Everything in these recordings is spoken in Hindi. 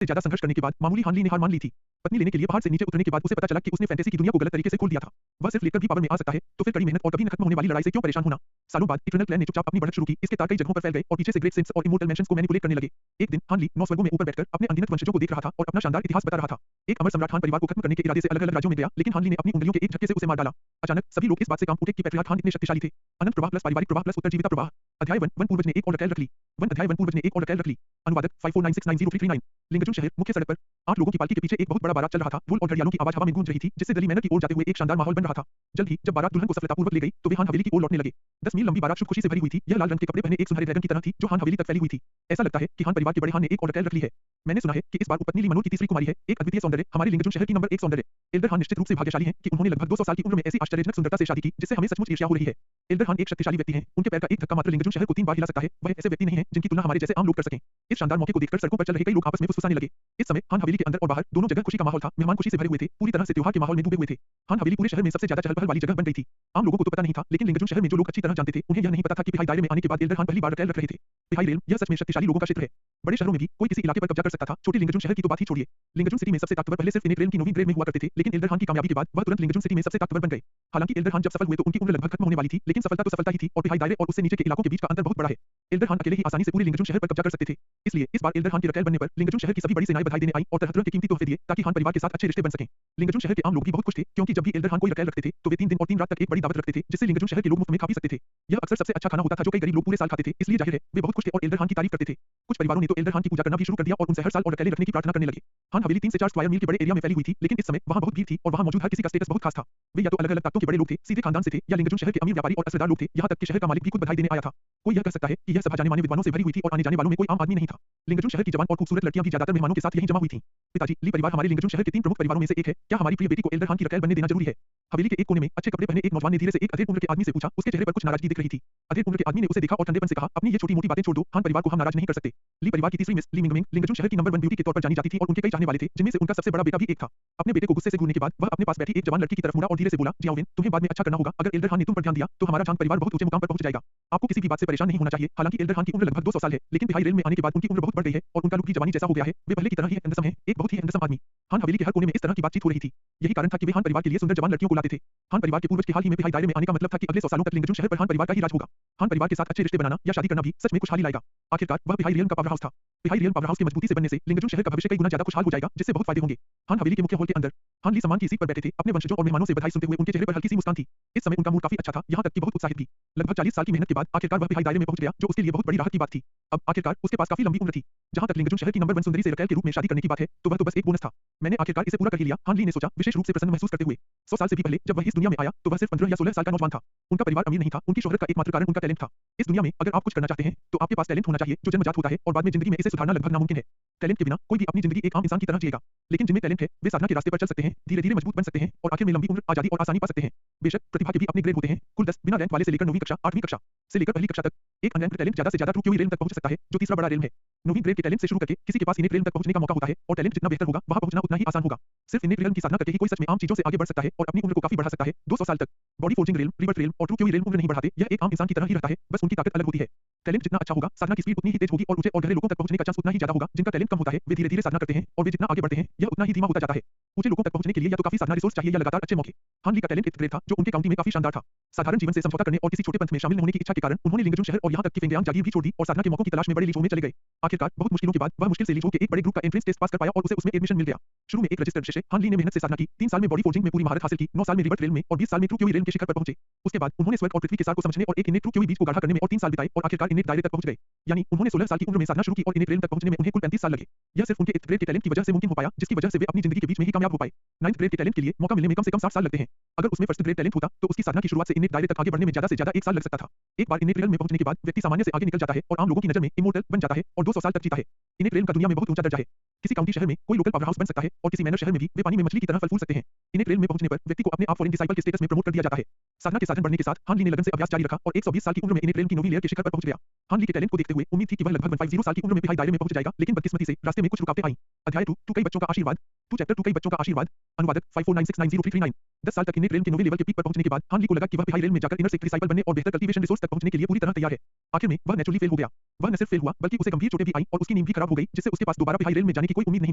से ज्यादा संघर्ष करने के बाद मामूली हान ली ने हार मान ली थी। पत्नी लेने के लिए पहाड़ से नीचे उतरने के बाद उसे पता चला कि उसने फैंटेसी की दुनिया को गलत तरीके से खोल दिया था। वह सिर्फ लेकर भी पावर में आ सकता है, तो फिर कड़ी मेहनत और कभी न खत्म होने वाली लड़ाई से क्यों परेशान होना। सालों बाद इटर्नल क्लैन ने चुपचाप अपनी बढ़त शुरू की। इसके तार कई जगहों पर फैल गए और पीछे से ग्रेट सेंट्स और इमोर्टल मेंशंस को मैनिपुलेट करने लगे। एक दिन हान ली 9 स्वर्गों में ऊपर बैठकर अपने अनगिनत वंशजों को देख रहा था और अपना शानदार इतिहास बता रहा था। एक अमर सम्राट हान परिवार को खत्म करने के इरादे से अलग-अलग राज्यों में गया, लेकिन हान ली ने अपनी उंगलियों के एक झटके से उसे मार डाला। अचानक सभी लोग इस बात से कांप उठे कि पैट्रियार्क हान इतने शक्तिशाली थे। अनंत प्रवाह प्लस पारिवारिक प्रवाह प्लस उत्तरजीविता प्रवाह। अध्याय वन पूर्वज ने एक और रटैल रख ली। अध्याय वन पूर्वज ने एक और रटैल रख ली। अनुवादक 54969039। लिंगजुन शहर मुख्य सड़क पर 8 लोगों की पालकी के पीछे एक बहुत बड़ा बारात चल रहा था। ढोल और घड़ियालों की आवाज हवा में गूंज रही थी, जिससे गली मैनर की ओर जाते हुए एक शानदार माहौल बन रहा था। जल्द ही जब बारात दुल्हन को सफलतापूर्वक ले गई, तो वे हान हवेली की ओर लौटने लगे। 10 मील लंबी बारात शुभ खुशी से भरी हुई थी। यह लाल रंग के कपड़े पहने एक सुनहरे ड्रैगन की तरह थी, जो हान हवेली तक फैली हुई थी। ऐसा लगता है कि हान परिवार के बड़े हान ने एक और रटैल रख ली है। मैंने सुना है कि इस बार उपपत्नी ली मनोर की तीसरी कुमारी है। एक अद्वितीय सौंदर्य, हमारी लिंगजुन शहर की नंबर 1 सौंदर्य। एल्डर हान निश्चित रूप से भाग्यशाली हैं कि उन्होंने लगभग 200 साल की उम्र में ऐसी आश्चर्यजनक सुंदरता से शादी की, जिससे हमें सचमुच ईर्ष्या हो रही है। एल्डर हान एक शक्तिशाली व्यक्ति हैं। उनके पैर का एक धक्का मात्र लिंगजुन शहर को 3 बार हिला सकता है। वह ऐसे व्यक्ति नहीं हैं जिनकी तुलना हमारे जैसे आम लोग कर सकें। इस शानदार मौके को देखकर सड़कों पर चल रहे कई लोग आपस में फुसफुसाने लगे। इस समय हान हवेली के अंदर और बाहर दोनों जगह खुशी का माहौल था। मेहमान खुशी से भरे हुए थे, पूरी तरह से त्योहार के माहौल में डूबे हुए थे। हान हवेली पूरे शहर में सबसे ज्यादा चहल-पहल वाली जगह बन गई थी। आम लोगों को तो पता नहीं था, लेकिन लिंगजुन शहर में जो लोग अच्छी तरह जानते थे, उन्हें यह नहीं पता था कि पिहाई दायरे में आने के बाद एल्डर हान पहली बार रटैल रख रहे थे। पिहाई रेल, यह सच में शक्तिशाली लोगों का क्षेत्र है। बड़े शहरों में भी कोई किसी इलाके पर कब्जा कर सकता था, छोटी लिंगजुन शहर की तो बात ही छोड़िए। लिंगजुन सिटी में सबसे ताकतवर पहले सिर्फ इनेट रेल की नोविन ग्रेड में हुआ करते थे, लेकिन एल्डर हान की कामयाबी के बाद वह तुरंत लिंगजुन सिटी में सबसे ताकतवर बन गए। हालांकि एल्डर हान जब सफल हुए तो उनकी उम्र लगभग खत्म होने वाली थी, लेकिन सफलता तो सफलता ही थी और पिहाई दायरे और उससे नीचे के इलाकों के बीच का अंतर बहुत बड़ा है। एल्डर हान अकेले ही आसानी से पूरे लिंगजुन शहर पर कब्जा कर सकते थे। इसलिए इस बार एल्डर हान की रटैल बनने पर लिंगजुन शहर की सभी बड़ी सेनाएं बधाई देने आई और तरह-तरह के कीमती तोहफे दिए, ताकि हान परिवार के साथ अच्छे रिश्ते बन सकें। लिंगजुन शहर के आम लोग भी बहुत खुश थे, क्योंकि जब भी एल्डर हान कोई रटैल रखते थे, तो वे 3 दिन और 3 रात तक एक बड़ी दावत रखते थे, जिससे लिंगजुन शहर के लोग मुफ्त में खा पी सकते थे। यह अक्सर सबसे अच्छा खाना होता था जो कई गरीब लोग पूरे साल खाते थे, इसलिए जाहिर है वे बहुत खुश थे और एल्डर हान की तारीफ करते थे। कुछ परिवारों ने तो एल्डर हान की पूजा करना भी शुरू कर दिया और उनसे हर साल और रटैलें रखने की प्रार्थना करने लगे। हान हवेली 3 से 4 स्क्वायर मील के बड़े एरिया में फैली हुई थी, लेकिन इस समय वहां बहुत भीड़ थी और वहां मौजूद हर किसी का स्टेटस बहुत खास था। वे या तो अलग-अलग ताकतों के बड़े लोग थे, सीधे खानदान से थे, या लिंगजुन शहर के अमीर व्यापारी और असरदार लोग थे, यहां तक कि शहर का मालिक भी खुद बधाई देने आया था। कोई यह कह सकता है कि यह सभा जाने-माने विद्वानों से भरी हुई थी और आने जाने वालों में कोई आम आदमी नहीं था। लिंगजुन शहर की जवान और खूबसूरत लड़कियां भी ज्यादातर मेहमानों के साथ यहीं जमा हुई थीं। पिताजी, ली परिवार हमारे लिंगजुन शहर के 3 प्रमुख परिवारों में से एक है। क्या हमारी प्रिय बेटी को एल्डर हान की रटैल बनने देना जरूरी है? हवेली के एक कोने में अच्छे कपड़े पहने एक नौजवान ने धीरे से एक अधेड़ उम्र के आदमी से पूछा। उसके चेहरे पर कुछ नाराजगी दिख रही थी। अधेड़ उम्र के आदमी ने उसे देखा और ठंडेपन से कहा, अपनी ये छोटी-मोटी बातें छोड़ दो, हान परिवार को हम नाराज नहीं कर सकते। ली परिवार की तीसरी मिस ली मिंगमिंग लिंगजुन शहर की नंबर 1 ब्यूटी के तौर पर जानी जाती थी और उनके कई चाहने वाले थे, जिनमें से उनका सबसे बड़ा बेटा भी एक था। अपने बेटे को गुस्से से घूरने के बाद वह अपने पास बैठी एक जवान लड़की की तरफ मुड़ा और धीरे से बोला, जियाओविन, तुम्हें बाद में अच्छा करना होगा। अगर एल्डर हान ने तुम पर ध्यान दिया, तो हमारा झांग परिवार बहुत ऊंचे मुकाम पर पहुंच जाएगा। आपको किसी भी बात से परेशान नहीं होना चाहिए। हालांकि एल्डर हान की उम्र लगभग 200 साल है, लेकिन पिहाई रेल में आने के बाद उनकी उम्र बहुत बढ़ गई है और उनका लुक भी जवानी जैसा हो गया है। वे पहले की तरह ही हैंडसम हैं, एक बहुत ही हैंडसम आदमी। हान हवेली के हर कोने में इस तरह की बातचीत हो रही थी। यही कारण था कि वे हान परिवार के लिए सुंदर जवान लड़कियों को लाते थे। हान परिवार के पूर्वज के हाल ही में पिहाई दायरे में आने का मतलब था कि अगले 100 सालों तक लिंगजुन शहर पर हान परिवार का ही राज होगा। हान परिवार के साथ अच्छे रिश्ते बनाना या शादी करना भी सच में खुशहाली लाएगा। आखिरकार वह पिहाई रियल्म का पावर हाउस था। पिहाई रियल्म पावर हाउस की मजबूती से बनने से लिंगजुन शहर का भविष्य कई गुना ज्यादा खुशहाल हो जाएगा, जिससे बहुत फायदे होंगे। हान हवेली के मुख्य हॉल के अंदर हान ली सम्मान की सीट पर बैठे थे। अपने वंशजों और मेहमानों से बधाई सुनते हुए उनके चेहरे पर हल्की सी मुस्कान थी। इस समय उनका मूड काफी अच्छा था, यहाँ तक कि बहुत उत्साहित भी। लगभग 40 साल की मेहनत के बाद आखिरकार वह पिहाई दायरे में पहुंच गया, जो उसके लिए बहुत बड़ी राहत की बात थी। अब आखिरकार उसके पास काफी लंबी उम्र थी। जहां तक लिंगजुन शहर की नंबर 1 सुंदरी से रटैल के रूप में शादी करने की बात है, तो वह तो बस एक बोनस था। मैंने आखिरकार इसे पूरा कर ही लिया, हान ली ने सोचा, विशेष रूप से प्रसन्न महसूस करते हुए। 100 साल से भी पहले जब वह इस दुनिया में आया, तो वह सिर्फ 15 या 16 साल का नौजवान था। उनका परिवार अमीर नहीं था, उनकी शोहरत का एकमात्र कारण उनका टैलेंट था। इस दुनिया में अगर आप कुछ करना चाहते हैं, तो आपके पास टैलेंट होना चाहिए, जो जन्मजात होता है और बाद में जिंदगी में इसे सुधारना लगभग नामुमकिन है। टैलेंट के बिना कोई भी अपनी जिंदगी एक आम इंसान की तरह जिएगा, लेकिन जिनमें टैलेंट है, वे साधना के रास्ते पर चल सकते हैं, धीरे-धीरे मजबूत बन सकते हैं और आखिर में लंबी उम्र, आजादी और आसानी पा सकते हैं। बेशक प्रतिभा के भी अपने ग्रेड होते हैं। कुल 10 बिना रैंक वाले से लेकर 9वीं कक्षा, 8वीं कक्षा से लेकर पहली कक्षा तक एक अनरैंक्ड टैलेंट ज्यादा से ज्यादा ट्रू क्यूई रेल्म तक पहुंच सकता है, जो तीसरा बड़ा रेल्म है। 9वीं ग्रेड के टैलेंट से शुरू करके किसी के पास इनेट रेल्म तक पहुंचने का मौका होता है और टैलेंट जितना बेहतर होगा, वहां पहुंचना उतना ही आसान होगा। सिर्फ इनेट रेल्म की साधना करके ही कोई सच में आम चीजों से आगे बढ़ सकता है और अपनी उम्र को काफी बढ़ा सकता है। 200 साल तक बॉडी फोर्जिंग रेल्म, रिबर्ट रेल्म और ट्रू क्यूई रेल्म उम्र नहीं बढ़ाते। यह एक आम इंसान की तरह ही रहता है, बस उनकी ताकत अलग होती है। टैलेंट जितना अच्छा होगा, साधना की स्पीड उतनी ही तेज होगी और ऊंचे और गहरे लोगों तक पहुंचने का चांस उतना ही ज्यादा होगा। जिनका टैलेंट कम होता है, वे धीरे-धीरे साधना करते हैं और वे जितना आगे बढ़ते हैं, यह उतना ही धीमा होता जाता है। ऊंचे लोगों तक पहुंचने के लिए या तो काफी साधना रिसोर्स चाहिए या लगातार अच्छे मौके। हान ली का टैलेंट इतना ग्रेट था, जो उनके काउंटी में काफी शानदार था। साधारण जीवन से समझौता करने और किसी छोटे पंथ में शामिल होने की इच्छा के कारण उन्होंने लिंगजुन शहर और यहां तक कि फेंगयांग जागीर भी छोड़ दी और साधना के मौकों की तलाश में बड़े लीचों में चले गए। आखिरकार बहुत मुश्किलों के बाद वह मुश्किल से लीचों के एक बड़े ग्रुप का एंट्रेंस टेस्ट पास कर पाया और उसे उसमें एडमिशन मिल गया। शुरू में एक रजिस्टर्ड विषय, हान ली ने मेहनत से साधना की, 3 साल में बॉडी फोर्जिंग में पूरी महारत हासिल की, 9 साल में रिबर्ट रेल्म में और 20 साल में ट्रू क्यूई रेल्म के शिखर पर पहुंचे। उसके बाद उन्होंने स्वर्ग और पृथ्वी के सार को समझने और एक इनेट ट्रू क्यूई बीज को गाढ़ा करने में और 3 साल बिताए और आखिरकार इनेट दायरे तक पहुंच गए। यानी उन्होंने 16 साल की उम्र में साधना शुरू की और इनेट रेल्म तक पहुंचने में उन्हें कुल 35 साल लगे। यह सिर्फ उनके 8th ग्रेड के टैलेंट की वजह से मुमकिन हो पाया, जिसकी वजह से वे अपनी जिंदगी के बीच में ही कामयाब हो पाए। 9th ग्रेड के टैलेंट के लिए मौका मिलने में कम से कम 60 साल लगते हैं। अगर उसमें फर्स्ट ग्रेड टैलेंट होता, तो उसकी साधना की शुरुआत से इनेट दायरे तक आगे बढ़ने में ज्यादा से ज्यादा 1 साल लग सकता था। एक बार इनेट रेल्म में पहुंचने के बाद व्यक्ति सामान्य से आगे निकल जाता है और आम लोगों की नजर में इमोर्टल बन जाता है और 200 साल तक जीता है। इनेट रेल्म का दुनिया में बहुत ऊंचा दर्जा है। किसी काउंटी शहर में कोई लोकल पावर हाउस बन सकता है और किसी मैनर शहर में भी वे पानी में मछली की तरह फल फूल सकते हैं। इनेट रेल्म में पहुंचने पर व्यक्ति को अपने आप फॉरेन डिसाइपल के स्टेटस में प्रमोट कर दिया जाता है। साधना के साधन बढ़ने के साथ हान ली ने लगन से अभ्यास जारी रखा और 120 साल की उम्र में इनेट रेल्म की 9वीं लेयर के शिखर पर पहुंच गया। हान ली के टैलेंट को देखते हुए उम्मीद थी कि वह लगभग 150 साल की उम्र में पिहाई दायरे में पहुंच जाएगा, लेकिन बदकिस्मती से रास्ते में कुछ रुकावटें आईं। अध्याय 2 कई बच्चों का आशीर्वाद। टू चैप्टर 2 कई बच्चों का आशीर्वाद। अनुवादक 5496903339। 10 साल तक इन्हें ट्रेल के नौवें लेवल के पीक पर पहुंचने के बाद हान ली को लगा कि वह पिहाई रेल में जाकर इनर सेक्ट डिसाइपल बनने और बेहतर कल्टीवेशन रिसोर्स तक पहुंचने के लिए पूरी तरह तैयार है। आखिर में वह नेचुरली फेल हो गया। वह न सिर्फ फेल हुआ बल्कि उसे गंभीर चोटें भी आई और उसकी नींद भी खराब हो गई, जिससे उसके पास दोबारा पिहाई रेल में जाने की कोई उम्मीद नहीं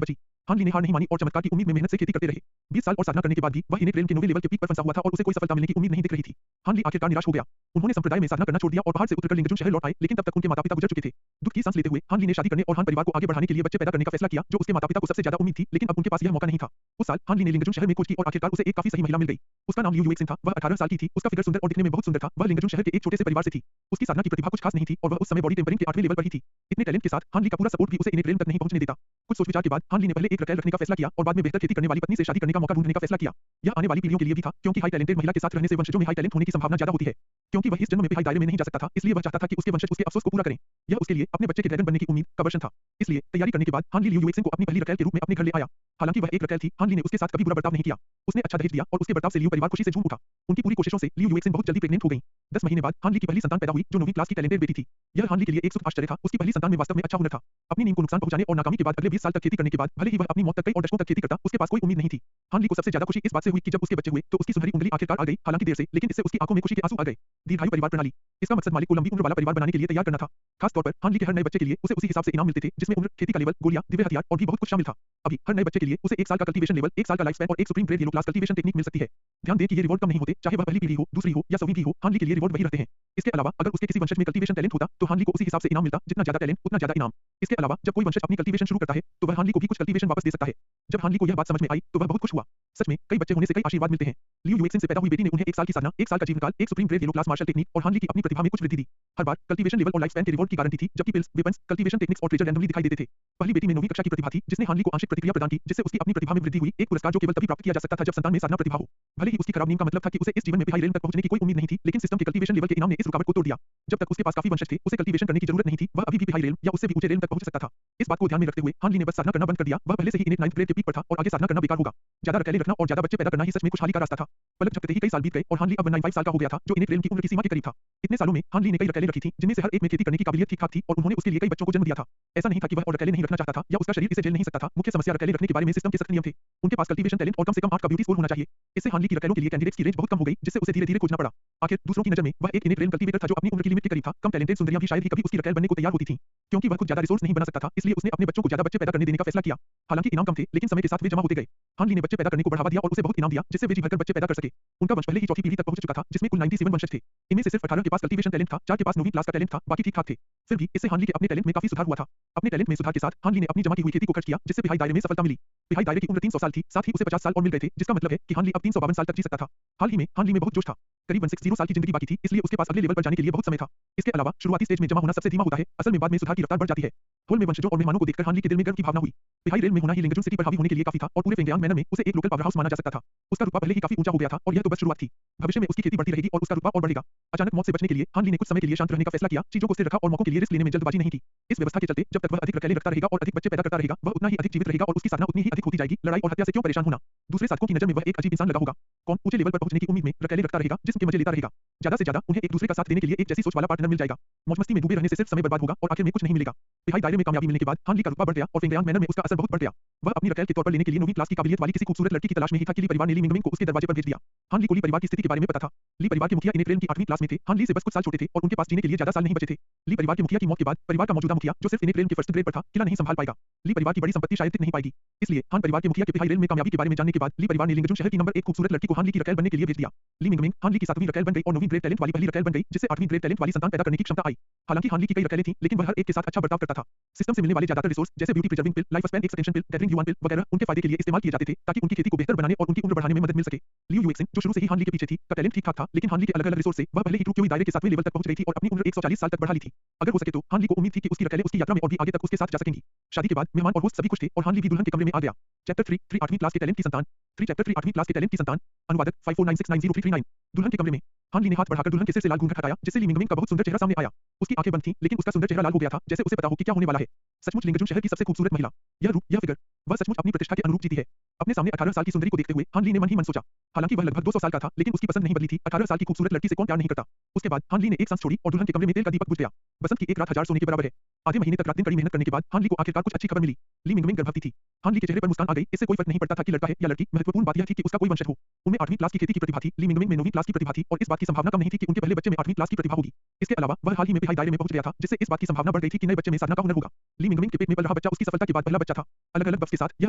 बची। हान ली ने हार नहीं मानी और चमत्कार की उम्मीद में मेहनत से खेती करते रहे। 20 साल और साधना करने के बाद भी वह इन्हें ट्रेल के नौवें लेवल के पीक पर फंसा हुआ था और उसे कोई सफलता मिलने की उम्मीद नहीं दिख रही थी। हान ली आखिरकार निराश हो गया। उन्होंने संप्रदाय में साधना करना छोड़ दिया और पहाड़ से उतरकर लिंगजुन शहर लौट आए, लेकिन तब तक उनके माता-पिता गुजर चुके थे। दुख की सांस लेते हुए हान ली ने शादी करने और हान परिवार को आगे बढ़ाने के लिए बच्चे पैदा करने का फैसला किया, जो उसके माता-पिता को सबसे ज्यादा उम्मीद थी, लेकिन अब उनके पास यह मौका नहीं था। उस साल हान ली ने लिंगजुन शहर में खोज की और आखिरकार उसे एक काफी सही महिला मिल गई। उसका नाम लियू युएक्सिन था। वह 18 साल की थी। उसका फिगर सुंदर और दिखने में बहुत सुंदर था। वह लिंगजुन शहर के एक छोटे से परिवार से थी। उसकी साधना की प्रतिभा कुछ खास नहीं थी और वह उस समय बॉडी टेम्परिंग के 8वें लेवल पर ही थी। इतने टैलेंट के साथ हान ली का पूरा सपोर्ट भी उसे इन्हें ट्रेन तक नहीं पहुंचने देता। कुछ सोच विचार के बाद हान ली ने पहले एक रकेल रखने का फैसला किया और बाद में बेहतर खेती करने वाली पत्नी से शादी करने का मौका ढूंढने का फैसला किया। यह आने वाली पीढ़ियों के लिए भी था, क्योंकि हाई टैलेंटेड महिला के साथ रहने से वंशजों में हाई टैलेंट होने की संभावना ज्यादा होती है। क्योंकि वह इस जन्म में पिहाई दायरे में नहीं जा सकता था, इसलिए वह चाहता था कि उसके वंशज उसके अफसोस को पूरा करें। यह उसके लिए अपने बच्चे के ड्रैगन बनने की उम्मीद का वर्षन था। इसलिए तैयारी करने के बाद हान ली लियू युएक्सिन को अपनी पहली रकेल के रूप में अपने घर ले आया। हालांकि वह एक रकेल थी, हान ली ने उसके साथ कभी बुरा बर्ताव नहीं किया। उसने अच्छा दहेज दिया और उसके बर्ताव से लियू परिवार खुशी से झूम उठा। उनकी पूरी कोशिशों से लियू युएक्सिन बहुत जल्दी प्रेग्नेंट हो गई। 10 महीने बाद हान ली की पहली संतान पैदा हुई, जो 9वीं क्लास की टैलेंटेड बेटी थी। यह हान ली के लिए एक सुख आश्चर्य था। उसकी पहली संतान में वास्तव में अच्छा हुनर था। अपनी नींद को नुकसान पहुंचाने और नाकामी के बाद अगले 20 साल तक खेती करने के बाद भले ही वह अपनी मौत तक कई और दशकों तक खेती करता, उसके पास कोई उम्मीद नहीं थी। हान ली को सबसे ज्यादा खुशी इस बात से हुई कि जब उसके बच्चे हुए तो उसकी सुनहरी उंगली आखिरकार आ गई, हालांकि देर से, लेकिन इससे उसकी आंखों में खुशी के आंसू आ गए। दीर्घायु परिवार प्रणाली। इसका मकसद मालिक को लंबी उम्र वाला परिवार बनाने के लिए तैयार करना था। खास तौर पर हान ली के हर नए बच्चे के लिए उसे उसी हिसाब से इनाम मिलते थे, जिसमें उम्र, खेती का लेवल, गोलियां, दिव्य हथियार और भी बहुत कुछ शामिल था। अभी हर नए बच्चे के लिए उसे 1 साल का कल्टीवेशन लेवल, 1 साल का लाइफ स्पैन और एक supreme grade yellow class cultivation technique मिल सकती है। ध्यान दें कि ये रिवॉर्ड कम नहीं होते, चाहे वह पहली पीढ़ी हो, दूसरी हो या 100वीं भी हो, हान ली के लिए रिवॉर्ड वही रहते हैं। इसके अलावा अगर उसके किसी वंशज में कल्टीवेशन टैलेंट होता तो हान ली को उसी हिसाब से इनाम मिलता, जितना ज्यादा टैलेंट उतना ज्यादा इनाम। इसके अलावा जब कोई वंशज अपनी कल्टीवेशन शुरू करता है तो वह हान ली को भी कुछ कल्टीवेशन वापस दे सकता है। जब हान ली को यह बात समझ में आई तो वह बहुत खुश हुआ। सच में कई बच्चे होने से कई आशीर्वाद मिलते हैं। लियू युएक्सिन से पैदा हुई बेटी ने उन्हें 1 साल की साधना, 1 साल का जीवनकाल, एक supreme grade yellow class martial technique और हान ली की अपनी प्रतिभा में कुछ वृद्धि दी। हर बार कल्टीवेशन लेवल और लाइफ स्पैन के रिवॉर्ड की गारंटी थी, जबकि पिल्स, वेपन्स, कल्टीवेशन टेक्निक्स और ट्रेजर रैंडमली दिखाई देते थे। पहली बेटी में 9वीं कक्षा की प्रतिभा थी, जिसने हान ली को आंशिक प्रतिक्रिया प्रदान की, जिससे उसकी अपनी प्रतिभा में वृद्धि हुई। एक पुरस्कार जो केवल तभी प्राप्त किया जा सकता था जब संतान में साधना प्रतिभा हो। भले ही उसकी खराब नींद का मतलब था कि उसे इस जीवन में पिहाई रेल तक पहुंचने की कोई उम्मीद नहीं थी, लेकिन सिस्टम के कल्टीवेशन लेवल के इनाम ने इस रुकावट को तोड़ दिया। जब तक उसके पास काफी वंशज थे, उसे कल्टीवेशन करने की जरूरत नहीं थी। वह अभी भी पिहाई रेल या उससे भी ऊंचे रेल तक पहुंच सकता था। इस बात को ध्यान में रखते हुए हान ली ने बस साधना करना बंद कर दिया। वह पहले से ही इनेट 9th ग्रेड के पीक पर था और आगे साधना करना बेकार होगा। ज्यादा रकेलें रखना और ज्यादा बच्चे पैदा करना ही सच में खुशहाली का रास्ता था। पलक झपकते ही कई साल बीत गए और हान ली अब 95 साल का हो गया था, जो इनेट रेल की उम्र की सीमा के करीब था। इतने सालों में हान ली ने कई रकेलें रखी थीं, जिनमें से हर एक में खेती करने की काबिलियत ठीक-ठाक थी और उन्होंने उसके लिए कई बच्चों को जन्म दिया था। ऐसा नहीं था कि वह और रकेलें नहीं रखना चाहता था या उसका शरीर इसे झेल नहीं सकता था। मुख्य समस्या रकेलें रखने के बारे में सिस्टम के सख्त नियम थे। उनके पास कल्टीवेशन टैलेंट और कम से कम 8 का ब्यूटी स्कोर होना चाहिए। इससे हान ली की रकेलों के लिए कैंडिडेट्स की रेंज बहुत कम हो गई, जिससे उसे धीरे-धीरे खोजना पड़ा। आखिर दूसरों की नजर में वह एक इनेट रेल कल्टीवेटर था जो अपनी उम्र की लिमिट के करीब था। कम टैलेंटेड सुंदरियां भी शायद ही कभी उसकी रकेल बनने को तैयार होती थीं। क्योंकि वह खुद ज्यादा रिसोर्स नहीं बना सकता था, इसलिए उसने अपने बच्चों को ज्यादा बच्चे पैदा करने देने का फैसला किया। हालांकि इनाम कम थे, लेकिन समय के साथ वे जमा होते गए। हान ली ने बच्चे पैदा करने को बढ़ावा दिया और उसे बहुत इनाम दिया, जिससे वे जी भरकर बच्चे पैदा कर सके। उनका वंश पहले ही चौथी पीढ़ी तक पहुंच चुका था, जिसमें कुल 97 वंशज थे। इनमें से सिर्फ 18 के पास कल्टीवेशन टैलेंट था, 4 के पास 9वीं क्लास का टैलेंट था, बाकी ठीक-ठाक थे। फिर भी इससे हान ली के अपने टैलेंट में काफी सुधार हुआ था। अपने टैलेंट में सुधार के साथ हान ली ने अपनी जमा की हुई खेती को खर्च किया, जिससे पिहाई दायरे में सफलता मिली। पिहाई दायरे की उम्र 300 साल थी, साथ ही उसे 50 साल और मिल गए थे, जिसका मतलब है कि हान ली अब 352 साल तक जी सकता था। हाल ही में हान ली में बहुत जोश था। करीबन 60 साल की जिंदगी बाकी थी, इसलिए उसके पास अगले लेवल पर जाने के लिए बहुत समय था। इसके अलावा शुरुआती स्टेज में जमा होना सबसे धीमा होता है, असल में बाद में सुधार की रफ्तार बढ़ जाती है। हॉल में वंशजों और मेहमानों को देखकर हान ली के दिल में गर्व की भावना हुई। पिहाई रेल में होना ही लिंगजुन सिटी पर हावी होने के लिए काफी था और पूरे फेंगयांग मैनर में उसे एक लोकल पावर हाउस माना जा सकता था। उसका रुतबा पहले ही काफी ऊंचा हो गया था और यह तो बस शुरुआत थी। भविष्य में उसकी खेती बढ़ती रहेगी और उसका रुतबा और बढ़ेगा। अचानक मौत से बचने के लिए हान ली ने कुछ समय के लिए शांत रहने का फैसला किया, चीजों को स्थिर रखा और मौकों के लिए रिस्क लेने में जल्दबाजी नहीं की। इस व्यवस्था के चलते जब तक वह अधिक रकेलें रखता रहेगा और अधिक बच्चे पैदा करता रहेगा, वह उतना ही अधिक जीवित रहेगा और उसकी साधना उतनी ही अधिक होती जाएगी। लड़ाई और हत्या से क्यों परेशान होना? दूसरे साधकों की नजर में वह एक अजीब इंसान लगा होगा। कौन ऊंचे लेवल पर पहुंचने की उम्मीद में रकेलें रखता रहेगा, जिस्म के मजे लेता रहेगा। ज्यादा से ज्यादा उन्हें एक दूसरे का साथ देने के लिए एक जैसी सोच वाला पार्टनर मिल जाएगा। मौज मस्ती में डूबे रहने से सिर्फ समय बर्बाद होगा और आखिर में कुछ नहीं मिलेगा। पिहाई दायरे में कामयाबी मिलने के बाद हान ली का रुतबा बढ़ गया और फेंगयांग मैनर में उसका असर बहुत बढ़ गया। वह अपनी रकेल के तौर पर लेने के लिए 9वीं क्लास की काबिलियत वाली किसी खूबसूरत लड़की की तलाश में ही था कि ली परिवार ने ली मिंगमिंग को उसके दरवाजे पर भेज दिया। हान ली को ली परिवार की स्थिति के बारे में पता था। ली परिवार के मुखिया इनेट रेल की 8वीं क्लास में थे। हान ली से बस कुछ साल छोटे थे और उनके पास जीने के लिए ज्यादा साल नहीं बचे थे। ली परिवार के मुखिया की मौत के बाद परिवार का मौजूदा मुखिया, जो सिर्फ इनेट रेल के फर्स्ट ग्रेड पर था, किला नहीं संभाल पाएगा। ली परिवार की बड़ी संपत्ति शायद टिक नहीं पाएगी। इसलिए हान परिवार के मुखिया के पिहाई रेल में कामयाबी के बारे में जानने के बाद ली परिवार ने लिंगजुन शहर की नंबर 1 खूबसूरत लड़की को हान ली की रकेल बनने के लिए भेज दिया। ली मिंगमिंग हान ली की 7वीं रकेल बन गई और 9वीं ग्रेड टैलेंट वाली पहली रकेल बन गई, जिससे 8वीं ग्रेड टैलेंट वाली संतान पैदा करने की क्षमता आई। हालांकि हान ली की कई रकेलें थीं, लेकिन वह हर एक के साथ अच्छा बर्ताव करता था। सिस्टम से मिलने वाले ज्यादातर रिसोर्स जैसे ब्यूटी प्रिजर्विंग पिल, लाइफ स्पैन एक्सटेंशन पिल, गैदरिंग ह्यूमन पिल वगैरह उनके फायदे के लिए इस्तेमाल किए जाते थे, ताकि उनकी खेती को बेहतर बनाने और उनकी उम्र बढ़ाने में मदद मिल सके। लियू युएक्सिन, जो शुरू से ही हान ली के पीछे थी, का टैलेंट ठीक-ठाक था, लेकिन हान ली के अलग-अलग रिसोर्स से वह पहले ही टूटे हुए दायरे के 7वें लेवल तक पहुंच गई थी और अपनी उम्र 140 साल तक बढ़ा ली थी। अगर हो सके तो हान ली को उम्मीद थी कि उसकी रकेलें उसकी यात्रा में और भी आगे तक उसके साथ जा सकेंगी। शादी के बाद मेहमान और होस्ट सभी खुश थे और हान ली भी दुल्हन के कमरे में आ गया। चैप्टर 3 8वीं क्लास के टैलेंट की संतान। 3 चैप्टर 3 8वीं क्लास के टैलेंट की संतान। अनुवादक 5496903339। दुल्हन के कमरे में हान ली ने हाथ बढ़ाकर दुल्हन के सिर से लाल घूंघट हटाया, जिससे ली मिंगमिंग का बहुत सुंदर चेहरा सामने आया। उसकी आंखें बंद थीं, लेकिन उसका सुंदर चेहरा लाल हो गया था, जैसे उसे पता हो कि क्या होने वाला है। सचमुच लिंगजुन शहर की सबसे खूबसूरत महिला। यह रूप, यह फिगर, वह सचमुच अपनी प्रतिष्ठा के अनुरूप जीती है। अपने सामने 18 साल की सुंदरी को देखते हुए हान ली ने मन ही मन सोचा। हालांकि वह लगभग 200 साल का था, लेकिन उसकी पसंद नहीं बदली थी। 18 साल की खूबसूरत लड़की से कौन प्यार नहीं करता। उसके बाद हान ली ने एक सांस छोड़ी और दुल्हन के कमरे में तेल का दीपक बुझ गया। बसंत की एक रात 1000 सोने के बराबर है। आधे महीने तक रात दिन कड़ी मेहनत करने के बाद हान ली को आखिरकार कुछ अच्छी खबर मिली। ली मिंगमिंग गर्भवती थी। हान ली के चेहरे पर मुस्कान आ गई। इससे कोई फर्क नहीं पड़ता था कि लड़का है या लड़की, महत्वपूर्ण बात यह थी कि उसका कोई वंशज हो। उनमें 8वीं क्लास की खेती की प्रतिभा थी। ली मिंगमिंग में 9वीं क्लास की प्रतिभा थी और इस बात की संभावना कम नहीं थी कि उनके पहले बच्चे में 8वीं क्लास की प्रतिभा होगी। इसके अलावा वह हाल ही में तिहाई दायरे में पहुंच गया था, जिससे इस बात की संभावना बढ़ गई थी कि नए बच्चे में साधना का हुनर होगा। ली मिंगमिंग के पेट में पल रहा बच्चा उसकी सफलता के बाद पहला बच्चा था। अलग-अलग बफ्स के साथ यह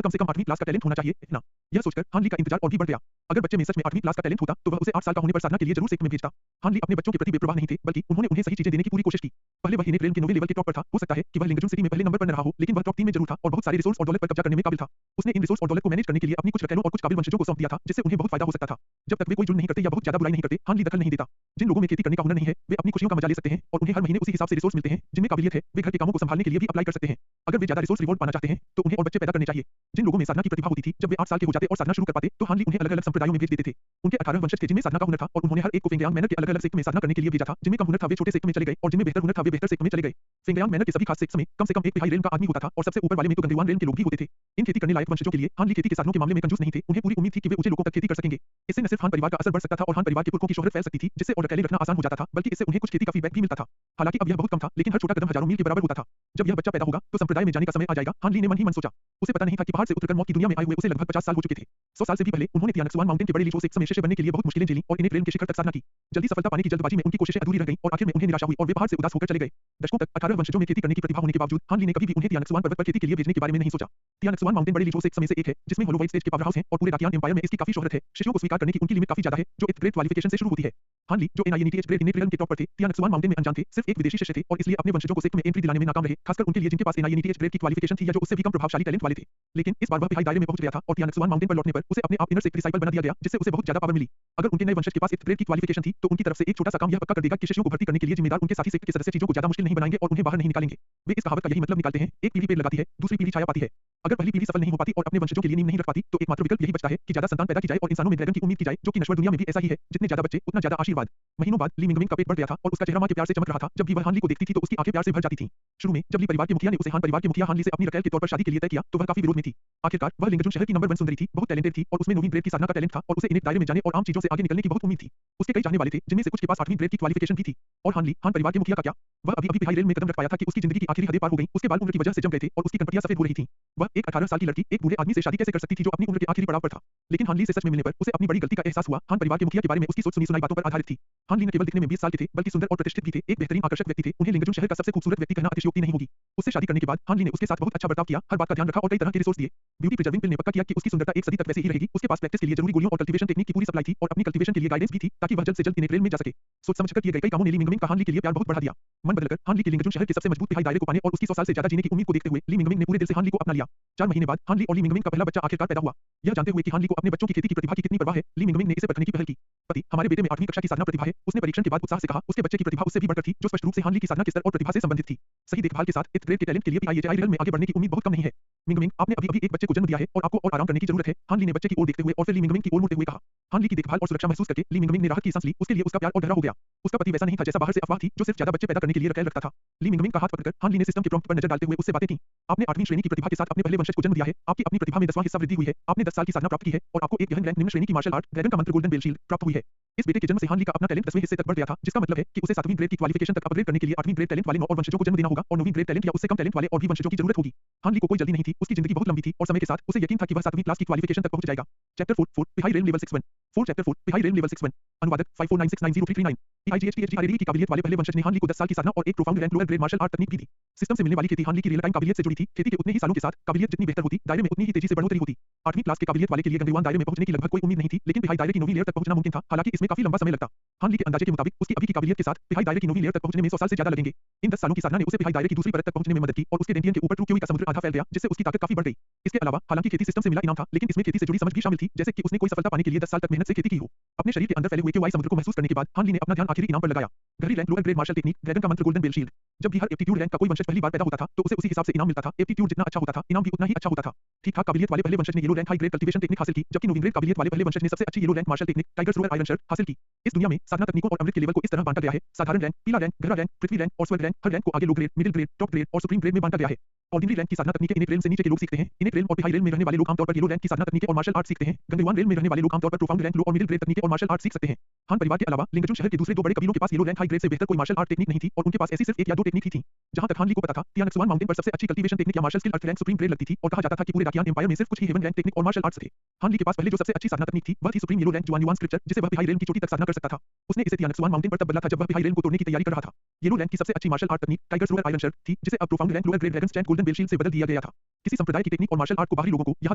कम से कम 8वीं क्लास का टैलेंट होना चाहिए, है ना? यह सोचकर हान ली का इंतजार और भी बढ़ गया। अगर बच्चे में सच में 8वीं क्लास का टैलेंट होता तो वह उसे 8 साल का होने पर साधना के लिए जरूर सेक्ट में भेजता। हान ली अपने बच्चों के प्रति बेपरवाह नहीं थे, बल्कि उन्होंने उन्हें सही चीजें देने की पूरी कोशिश की। पहले वह इनेट रेल के 9वें लेवल के टॉप पर था। हो सकता है कि वह लिंगजुन सिटी में पहले नंबर पर न रहा हो, लेकिन वह टॉप 3 में जरूर था और बहुत सारे रिसोर्स और दौलत पर कब्जा करने में काबिल था। उसने इन रिसोर्स और दौलत को मैनेज करने के लिए अपनी कुछ रकैलों और कुछ काबिल वंशजों को सौंप दिया था, जिससे उन्हें बहुत फायदा हो सकता था। जब तक वे कोई जुर्म नहीं करते या बहुत ज्यादा बुराई नहीं करते, हान ली दखल नहीं देता। जिन लोगों में खेती करने का हुनर नहीं है, वे अपनी खुशियों का मजा ले सकते हैं और उन्हें हर महीने उसी हिसाब से रिसोर्स मिलते हैं। जिनमें काबिलियत है, वे घर के कामों को संभालने के लिए भी अप्लाई कर सकते हैं। अगर वे ज्यादा रिसोर्स रिवॉर्ड पाना चाहते हैं, तो उन्हें और बच्चे पैदा करने चाहिए। जिन लोगों में साधना की प्रतिभा होती थी, जब वे 8 साल के हो जाते और साधना शुरू कर पाते, तो हान ली उन्हें अलग-अलग संप्रदायों में भेज देते थे। उनके 18 वंशज थे जिनमें साधना का हुनर था और उन्होंने हर एक को फेंगयांग मैनर के अलग-अलग सेक्ट में साधना करने के लिए भेजा था। जिनमें कम हुनर था वे छोटे सेक्ट में चले गए और जिनमें बेहतर हुनर था वे बेहतर सेक्ट में चले गए। फेंगयांग मैनर के सभी खास सेक्ट्स में कम से कम एक तिहाई रेल का आदमी होता था और सबसे ऊपर वाले में तो गंगेवान रेल के लोग भी होते थे। इन खेती करने लायक वंशजों के लिए हान ली खेती के साधनों के मामले में कंजूस नहीं थे। उन्हें पूरी उम्मीद थी कि वे ऊंचे लोगों तक खेती कर सकेंगे। इससे न सिर्फ हान परिवार का असर बढ़ सकता था और हान परिवार के पुरखों की शोहरत फैल सकती थी, जिससे और रखैले रखना आसान हो जाता था, बल्कि इससे उन्हें कुछ खेती का फीडबैक भी मिलता था। हालांकि अब यह बहुत कम था, लेकिन हर छोटा कदम हजारों मील के बराबर होता था। जब यह बच्चा पैदा होगा, तो संप्रदाय में जाने का समय आ जाएगा। हान ली ने मन ही मन सोचा। उसे पता नहीं था कि पहाड़ से उतरकर मौत की दुनिया में आए हुए उसे लगभग 50 साल हो चुके थे। 100 साल से भी पहले उन्होंने तियानक्सुआन माउंटेन के बड़े लीचों से शिष्य बनने के लिए बहुत मुश्किलें झेली और इनेट रेल के शिखर तक साधना की। जल्दी सफलता पाने की जल्दबाजी में उनकी कोशिशें अधूरी रह गईं और आखिर में उन्हें निराशा हुई और वे पहाड़ से उदास होकर चले गए। दशकों तक 18 वंशजों में खेती करने की प्रतिभा होने के बावजूद हान ली ने कभी भी उन्हें तियानक्सुआन पर्वत पर खेती के लिए भेजने के बारे में नहीं सोचा। तियानक्सुआन माउंटेन बड़े लीचों से एक है, जिसमें होलोवाइट स्टेज के पावर हाउस हैं और पूरे राकियान एम्पायर में इसकी काफी शोहरत है। शिष्यों को स्वीकार करने की उनकी लिमिट काफी ज्यादा है, जो 8th ग्रेड क्वालिफिकेशन से शुरू होती है। हान ली, जो NINTH ग्रेड इनेट रेल के टॉप पर थे, तियानक्सुआन माउंटेन में अनजान थे, सिर्फ एक विदेशी शिष्य थे और इसलिए अपने वंशजों को सेक्ट में एंट्री दिलाने में नाकाम रहे, खासकर उनके लिए जिनके पास NINTH ग्रेड की क्वालिफिकेशन थी या जो उससे भी कम प्रभावशाली टैलेंट वाले थे। लेकिन इस बार वह तिहाई दायरे में पहुंच गया था और तियानक्सुआन माउंटेन पर लौटने पर उसे अपने आप इनर सेक्ट डिसाइपल बना दिया गया, जिससे उसे बहुत ज्यादा पावर मिली। अगर उनके नए वंशज के पास 8th ग्रेड की क्वालिफिकेशन थी, तो उनकी तरफ से एक छोटा सा काम यह पक्का कर देगा कि शिष्यों को भर्ती करने के लिए जिम्मेदार उनके साथी सेक्ट के सदस्य चीजों को ज्यादा मुश्किल नहीं बनाएंगे और उन्हें बाहर नहीं निकालेंगे। वे इस कहावत का यही मतलब निकालते हैं, एक पीढ़ी पेड़ लगाती है, दूसरी पीढ़ी छाया पाती है। अगर पहली पीढ़ी सफल नहीं हो पाती और अपने वंशजों के लिए नींव नहीं रख पाती, तो एकमात्र विकल्प यही बचता है कि ज्यादा संतान पैदा की जाए और इंसानों में ड्रैगन की उम्मीद की जाए, जो कि नश्वर दुनिया में भी ऐसा ही है। जितने ज्यादा बच्चे, उतना ज्यादा आशीर्वाद। महीनों बाद ली मिंगमिंग का पेट बढ़ गया था और उसका चेहरा मां के प्यार से चमक रहा था। जब भी वह हान ली को देखती थी तो उसकी आंखें प्यार से भर जाती थीं। शुरू में जब ली परिवार के मुखिया ने उसे हान परिवार के मुखिया हान ली से अपनी रकैल के तौर पर शादी के लिए तय किया, तो वह काफी विरोध में थी। आखिरकार वह लिंगजुन शहर की नंबर 1 सुंदरी थी, बहुत टैलेंटेड थी और उसमें 9वीं ग्रेड की साधना का टैलेंट था और उसे इनेट दायरे में जाने और आम चीजों से आगे निकलने की बहुत उम्मीद थी। उसके कई चाहने वाले थे, जिनमें से कुछ के पास 8वीं ग्रेड की क्वालिफिकेशन भी थी। और हान ली, हान परिवार के मुखिया का क्या? वह अभी तिहाई रेल में कदम रख पाया था कि उसकी जिंदगी की आखिरी हदें पार हो गईं। उसके बाल उम्र की वजह से जम गए थे और उसकी कनपटियां सफेद हो रही थीं। वह एक 18 साल की लड़की एक बूढ़े आदमी से शादी कैसे कर सकती थी जो अपनी उम्र के आखिरी पड़ाव पर था? लेकिन हान ली से सच में मिलने पर उसे अपनी बड़ी गलती का एहसास हुआ। हान परिवार के मुखिया के बारे में उसकी सोच सुनी सुनाई बातों पर आधारित थी। हान ली न केवल दिखने में 20 साल के थे, बल्कि सुंदर और प्रतिष्ठित भी थे। एक बेहतरीन आकर्षक व्यक्ति थे। उन्हें लिंगजुन शहर का सबसे खूबसूरत व्यक्ति कहना अतिशयोक्ति नहीं होगी। उससे शादी करने के बाद हान ली ने उसके साथ बहुत अच्छा बर्ताव किया, हर बात का ध्यान रखा और कई तरह के रिसोर्स दिए। ब्यूटी प्रिजर्विंग पिल ने पक्का किया कि उसकी सुंदरता एक सदी तक वैसे ही रहेगी। उसके पास प्रैक्टिस के लिए जरूरी गोलियों और कल्टीवेशन टेक्निक की पूरी सप्लाई थी और अपनी कल्टीवेशन के लिए गाइडेंस भी थी, ताकि वह जल्द से जल्द इनेट रेल में जा सके। सोच समझकर किए गए कई कामों ने ली मिंगमिंग का हान ली के लिए प्यार बहुत बढ़ा दिया। मन बदलकर हान ली के लिंगजुन शहर के सबसे मजबूत तिहाई दायरे को पाने और उसकी 100 साल से ज्यादा जीने की उम्मीद को देखते हुए ली मिंगमिंग ने पूरे दिल से हान ली को अपना लिया। 4 महीने बाद हान ली और ली मिंगमिंग का पहला बच्चा आखिरकार पैदा हुआ। यह जानते हुए कि हान ली को अपने बच्चों की खेती की प्रतिभा की कितनी परवाह है, ली मिंगमिंग ने इसे परखने की पहल की। पति, हमारे बेटे में 8वीं कक्षा की साधना प्रतिभा है, उसने परीक्षण के बाद उत्साह से कहा। उसके बच्चे की प्रतिभा उससे भी बढ़कर थी, जो स्पष्ट रूप से हान ली की साधना के स्तर और प्रतिभा से संबंधित थी। सही देखभाल के साथ 8th ग्रेड के टैलेंट के लिए तिहाई रेल में आगे बढ़ने की उम्मीद बहुत कम नहीं है। मिंगमिंग, आपने अभी एक बच्चे को जन्म दिया है और आपको और आराम करने की जरूरत है। हान ली ने बच्चे की ओर देखते हुए और फिर ली मिंगमिंग की ओर मुड़ते हुए कहा। हान ली की देखभाल और सुरक्षा महसूस करके ली मिंगमिंग ने राहत की सांस ली। उसके लिए उसका प्यार और गहरा हो गया। उसका पति वैसा नहीं था जैसा बाहर से अफवाह थी, जो सिर्फ ज्यादा बच्चे पैदा करने के लिए रखैल रखता था। ली मिंगमिंग का हाथ पकड़कर हान ली ने सिस्टम के प्रॉम्प्ट पर नजर डालते हुए उससे बातें की। आपने 8वीं श्रेणी की प्रतिभा के साथ अपने पहले वंशज को जन्म दिया है। आपकी अपनी प्रतिभा में 10वां हिस्सा वृद्धि हुई है। आपने 10 साल की साधना प्राप्त की है और आपको एक गहन रैंक निम्न श्रेणी की मार्शल आर्ट ड्रैगन का मंत्र गोल्डन बेल शील्ड प्राप्त हुई है। इस बेटे के जन्म से हान ली का अपना टैलेंट 10वें हिस्से तक बढ़ गया था, जिसका मतलब है कि उसे 7वीं ग्रेड की क्वालिफिकेशन तक अपग्रेड करने के लिए 8वीं ग्रेड टैलेंट वाले 9 और वंशजों को जन्म देना होगा और 9वीं ग्रेड टैलेंट या उससे कम टैलेंट वाले और भी वंशजों की जरूरत होगी। हान ली को कोई जल्दी नहीं थी, उसकी जिंदगी बहुत लंबी थी और समय के साथ उसे यकीन था कि वह 7वीं क्लास की क्वालिफिकेशन तक पहुंच जाएगा। चैप्टर 4 तिहाई रेल लेवल 61 4 चैप्टर 4 तिहाई रेल लेवल 61 अनुवादक 5496903339 TIGHTHD की काबिलियत वाले पहले वंशज ने हान ली को 10 साल की साधना और एक profound rank lower grade martial art तकनीक भी दी। सिस्टम से मिलने वाली खेती हान ली की रियल टाइम काबिलियत से जुड़ी थी। खेती के उतने ही सालों के साथ काबिलियत जितनी बेहतर होती, दायरे में उतनी ही तेजी से बढ़ोतरी होती। 8वीं क्लास के काबिलियत वाले के लिए गंगेवान दायरे में पहुंचने की लगभग कोई उम्मीद नहीं थी, लेकिन तिहाई दायरे की 9वीं लेयर तक पहुंचना मुमकिन था। हालांकि इसमें काफी लंबा समय लगता। हान ली के अंदाजे के मुताबिक उसकी अभी की काबिलियत के साथ तिहाई दायरे की 9वीं लेयर तक पहुंचने में 100 साल से ज्यादा लगेंगे। इन 10 सालों की साधना ने उसे तिहाई दायरे की दूसरी परत तक पहुंचने में मदद की और उसके डेंटियन के ऊपर ट्रू क्यूई का समुद्र आधा फैल गया, जिससे उसकी ताकत काफी बढ़ गई। इसके अलावा हालांकि खेती सिस्टम से मिला इनाम था, लेकिन इसमें खेती से जुड़ी समझ भी शामिल थी, जैसे कि उसने कोई सफलता पाने के लिए 10 साल तक मेहनत से खेती की हो। अपने शरीर के अंदर फैले हुए क्यूई समुद्र को महसूस करने के बाद हान ली ने अपना ध्यान आखिरी इनाम पर लगाया। गहरी rank lower grade martial technique dragon का मंत्र गोल्डन बेल शील्ड। जब भी हर एप्टीट्यूड रैंक का कोई वंशज पहली बार पैदा होता था, तो उसे उसी हिसाब से इनाम मिलता था। एप्टीट्यूड जितना अच्छा होता था, इनाम भी उतना ही अच्छा होता था। ठीक-ठाक काबिलियत वाले पहले वंशज ने yellow rank high grade cultivation technique हासिल की, जबकि 9वीं ग्रेड काबिलियत वाले पहले वंशज ने सबसे अच्छी yellow rank martial technique tiger roar iron shirt हासिल की। इस दुनिया में साधना तकनीकों और अमृत के लेवल को इस तरह बांटा गया है: साधारण रैंक, पीला रैंक, गहरा रैंक, पृथ्वी रैंक और स्वर्ग रैंक। हर रैंक को आगे low grade, middle grade, top grade और सुप्रीम ग्रेड में बांटा गया है। ऑर्डिनरी रैंक की साधना तकनीकें इनेट रेल्म से नीचे के लोग सीखते हैं। इनेट रेल्म और हाई रेल्म में रहने वाले लोग आमतौर पर येलो रैंक की साधना तकनीकें और मार्शल आर्ट सीखते हैं। गंगेवान रेल्म में रहने वाले लोग आमतौर पर प्रोफाउंड रैंक, लो और मिडिल ग्रेड तकनीकें और मार्शल आर्ट सीख सकते हैं। हान परिवार के अलावा लिंगजुन शहर के दूसरे दो बड़े कबीलों के पास येलो रैंक हाई ग्रेड से बेहतर कोई मार्शल आर्ट टेक्निक नहीं थी और उनके पास ऐसी सिर्फ एक या दो टेक्निक ही थी। जहां तक हान ली को पता था, तियानक्सुआन माउंटेन पर सबसे अच्छी कल्टीवेशन टेक्निक या मार्शल स्किल अर्थ रैंक सुप्रीम ग्रेड लगती थी और कहा जाता था कि पूरे डाकियान एम्पायर में सिर्फ कुछ ही हेवन रैंक टेक्निक और मार्शल आर्ट्स थे। हान ली के पास पहले जो सबसे अच्छी साधना तकनीक थी वह थी सुप्रीम येलो रैंक जुआन युआन स्क्रिप्चर, जिसे वह हाई रेल्म की चोटी तक साधना कर सकता था। उसने इसे तियानक्सुआन माउंटेन पर तब बदला था जब वह हाई रेल्म को तोड़ने की तैयारी कर रहा था। येलो रैंक की सबसे अच्छी मार्शल आर्ट तकनीक टाइगर्स रोअर आयरन शर्ट थी, जिसे अब profound rank lower grade dragon stand golden bell shield से बदल दिया गया था। किसी संप्रदाय की टेक्निक और मार्शल आर्ट को बाहरी लोगों को, यहां